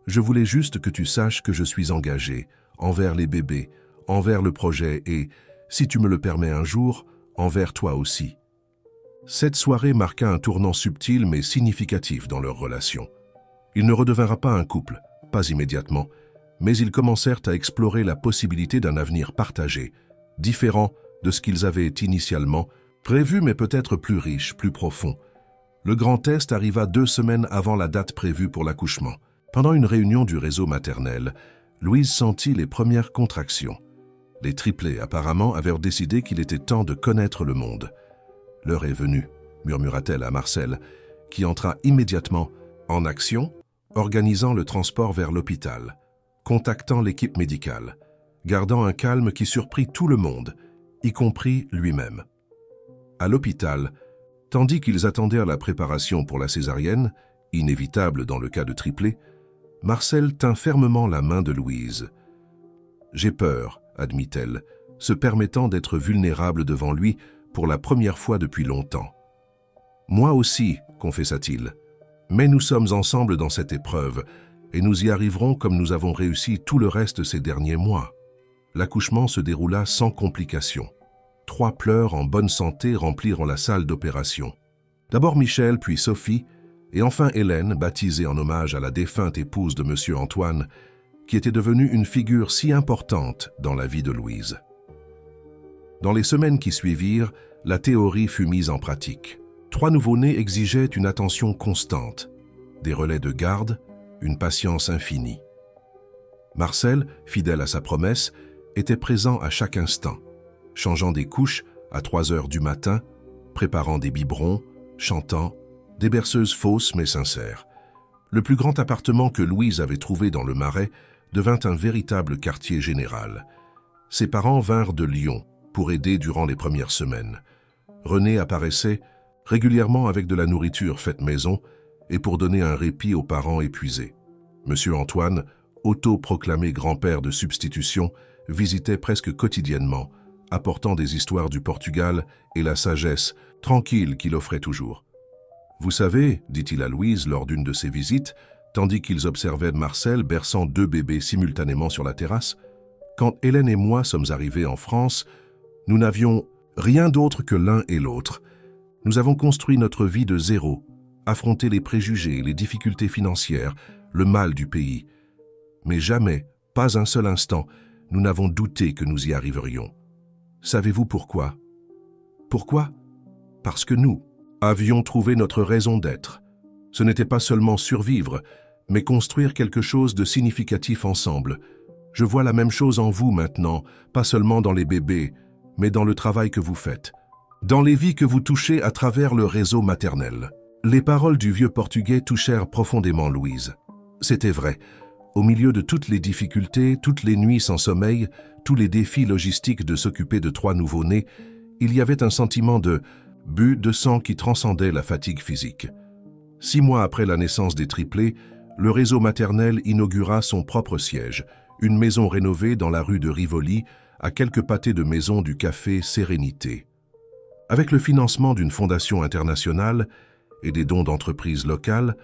Speaker 1: Je voulais juste que tu saches que je suis engagé, envers les bébés, envers le projet et, si tu me le permets un jour, envers toi aussi. » Cette soirée marqua un tournant subtil mais significatif dans leur relation. Il ne redevinrent pas un couple, pas immédiatement, mais ils commencèrent à explorer la possibilité d'un avenir partagé, différent de ce qu'ils avaient initialement prévu mais peut-être plus riche, plus profond. Le grand test arriva 2 semaines avant la date prévue pour l'accouchement. Pendant une réunion du réseau maternel, Louise sentit les premières contractions. Les triplés, apparemment, avaient décidé qu'il était temps de connaître le monde. « L'heure est venue », murmura-t-elle à Marcel, qui entra immédiatement en action, organisant le transport vers l'hôpital, contactant l'équipe médicale, gardant un calme qui surprit tout le monde, y compris lui-même. À l'hôpital, tandis qu'ils attendaient la préparation pour la césarienne, inévitable dans le cas de triplé, Marcel tint fermement la main de Louise. « J'ai peur », admit-elle, se permettant d'être vulnérable devant lui pour la première fois depuis longtemps. « Moi aussi », confessa-t-il, « mais nous sommes ensemble dans cette épreuve et nous y arriverons comme nous avons réussi tout le reste ces derniers mois. » L'accouchement se déroula sans complications. 3 pleurs en bonne santé remplirent la salle d'opération. D'abord Michel, puis Sophie, et enfin Hélène, baptisée en hommage à la défunte épouse de M. Antoine, qui était devenue une figure si importante dans la vie de Louise. Dans les semaines qui suivirent, la théorie fut mise en pratique. 3 nouveau-nés exigeaient une attention constante, des relais de garde, une patience infinie. Marcel, fidèle à sa promesse, était présent à chaque instant, changeant des couches à 3 heures du matin, préparant des biberons, chantant, des berceuses fausses mais sincères. Le plus grand appartement que Louise avait trouvé dans le Marais devint un véritable quartier général. Ses parents vinrent de Lyon pour aider durant les premières semaines. René apparaissait régulièrement avec de la nourriture faite maison et pour donner un répit aux parents épuisés. Monsieur Antoine, autoproclamé grand-père de substitution, visitait presque quotidiennement, apportant des histoires du Portugal et la sagesse tranquille qu'il offrait toujours. « Vous savez, dit-il à Louise lors d'une de ses visites, tandis qu'ils observaient Marcel berçant 2 bébés simultanément sur la terrasse, quand Hélène et moi sommes arrivés en France, nous n'avions rien d'autre que l'un et l'autre. Nous avons construit notre vie de zéro, affronté les préjugés, les difficultés financières, le mal du pays. Mais jamais, pas un seul instant, nous n'avons douté que nous y arriverions. Savez-vous pourquoi? Pourquoi? Parce que nous avions trouvé notre raison d'être. Ce n'était pas seulement survivre, mais construire quelque chose de significatif ensemble. Je vois la même chose en vous maintenant, pas seulement dans les bébés, mais dans le travail que vous faites, dans les vies que vous touchez à travers le réseau maternel. » Les paroles du vieux Portugais touchèrent profondément Louise. C'était vrai. Au milieu de toutes les difficultés, toutes les nuits sans sommeil, tous les défis logistiques de s'occuper de 3 nouveau-nés, il y avait un sentiment de but de sang qui transcendait la fatigue physique. 6 mois après la naissance des triplés, le réseau maternel inaugura son propre siège, une maison rénovée dans la rue de Rivoli, à quelques pâtés de maison du café Sérénité. Avec le financement d'une fondation internationale et des dons d'entreprises locales,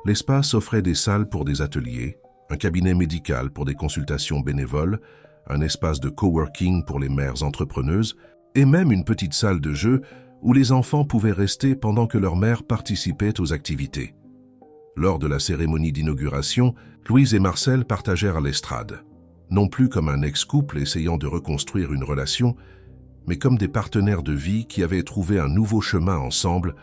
Speaker 1: l'espace offrait des salles pour des ateliers, un cabinet médical pour des consultations bénévoles, un espace de coworking pour les mères entrepreneuses et même une petite salle de jeu où les enfants pouvaient rester pendant que leur mère participait aux activités. Lors de la cérémonie d'inauguration, Louise et Marcel partagèrent l'estrade, non plus comme un ex-couple essayant de reconstruire une relation, mais comme des partenaires de vie qui avaient trouvé un nouveau chemin ensemble,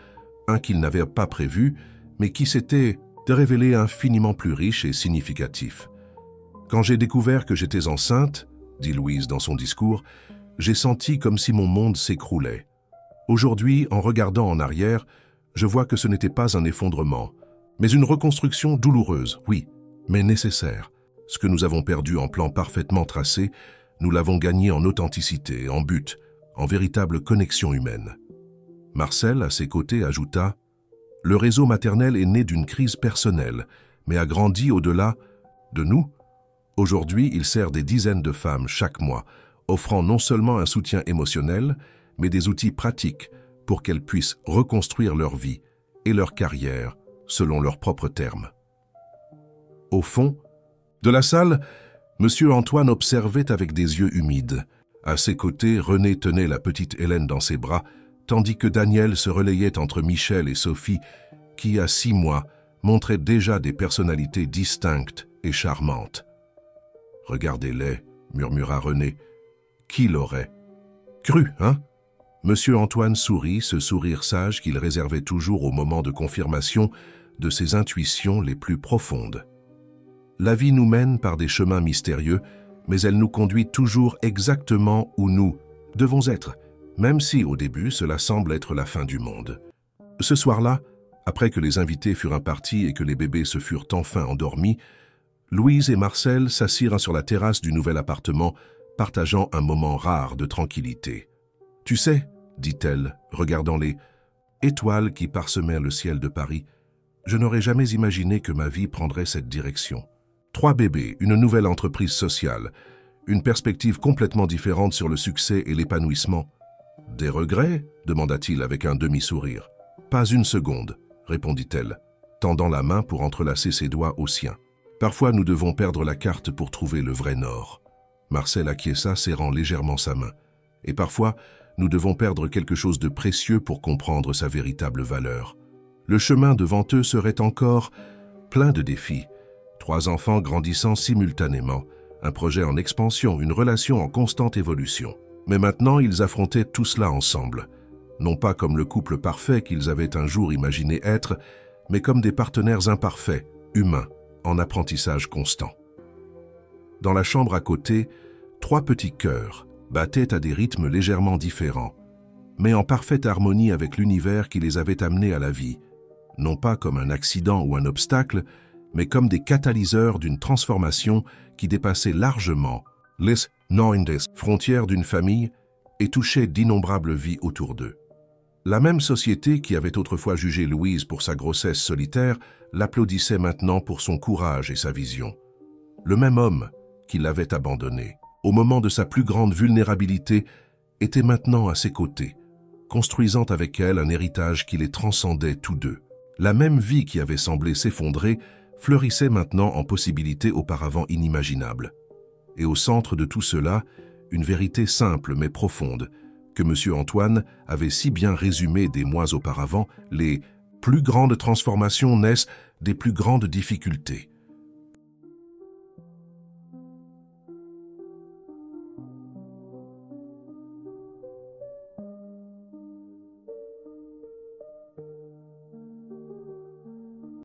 Speaker 1: un qu'ils n'avaient pas prévu, mais qui s'était révélé infiniment plus riche et significatif. « Quand j'ai découvert que j'étais enceinte, dit Louise dans son discours, j'ai senti comme si mon monde s'écroulait. Aujourd'hui, en regardant en arrière, je vois que ce n'était pas un effondrement, mais une reconstruction douloureuse, oui, mais nécessaire. Ce que nous avons perdu en plan parfaitement tracé, nous l'avons gagné en authenticité, en but, en véritable connexion humaine. » Marcel, à ses côtés, ajouta « Le réseau maternel est né d'une crise personnelle, mais a grandi au-delà de nous. Aujourd'hui, il sert des dizaines de femmes chaque mois, offrant non seulement un soutien émotionnel, mais des outils pratiques pour qu'elles puissent reconstruire leur vie et leur carrière selon leurs propres termes. » Au fond de la salle, M. Antoine observait avec des yeux humides. À ses côtés, René tenait la petite Hélène dans ses bras, tandis que Daniel se relayait entre Michel et Sophie, qui, à 6 mois, montraient déjà des personnalités distinctes et charmantes. « Regardez-les, » murmura René. « Qui l'aurait cru, hein ?» Monsieur Antoine sourit, ce sourire sage qu'il réservait toujours au moment de confirmation de ses intuitions les plus profondes. La vie nous mène par des chemins mystérieux, mais elle nous conduit toujours exactement où nous devons être, même si, au début, cela semble être la fin du monde. Ce soir-là, après que les invités furent partis et que les bébés se furent enfin endormis, Louise et Marcel s'assirent sur la terrasse du nouvel appartement, partageant un moment rare de tranquillité. « Tu sais, » dit-elle, regardant les étoiles qui parsemaient le ciel de Paris, « je n'aurais jamais imaginé que ma vie prendrait cette direction. 3 bébés, une nouvelle entreprise sociale, une perspective complètement différente sur le succès et l'épanouissement. »« Des regrets ?» demanda-t-il avec un demi-sourire. « Pas une seconde, » répondit-elle, tendant la main pour entrelacer ses doigts aux siens. « Parfois, nous devons perdre la carte pour trouver le vrai nord. » Marcel acquiesça, serrant légèrement sa main. « Et parfois, nous devons perdre quelque chose de précieux pour comprendre sa véritable valeur. Le chemin devant eux serait encore plein de défis. 3 enfants grandissant simultanément, un projet en expansion, une relation en constante évolution. Mais maintenant, ils affrontaient tout cela ensemble, non pas comme le couple parfait qu'ils avaient un jour imaginé être, mais comme des partenaires imparfaits, humains, en apprentissage constant. Dans la chambre à côté, 3 petits cœurs battaient à des rythmes légèrement différents, mais en parfaite harmonie avec l'univers qui les avait amenés à la vie, non pas comme un accident ou un obstacle, mais comme des catalyseurs d'une transformation qui dépassait largement les frontières d'une famille et touchait d'innombrables vies autour d'eux. La même société qui avait autrefois jugé Louise pour sa grossesse solitaire l'applaudissait maintenant pour son courage et sa vision. Le même homme qui l'avait abandonnée, au moment de sa plus grande vulnérabilité, était maintenant à ses côtés, construisant avec elle un héritage qui les transcendait tous deux. La même vie qui avait semblé s'effondrer fleurissait maintenant en possibilités auparavant inimaginables. Et au centre de tout cela, une vérité simple mais profonde, que M. Antoine avait si bien résumée des mois auparavant, les plus grandes transformations naissent des plus grandes difficultés.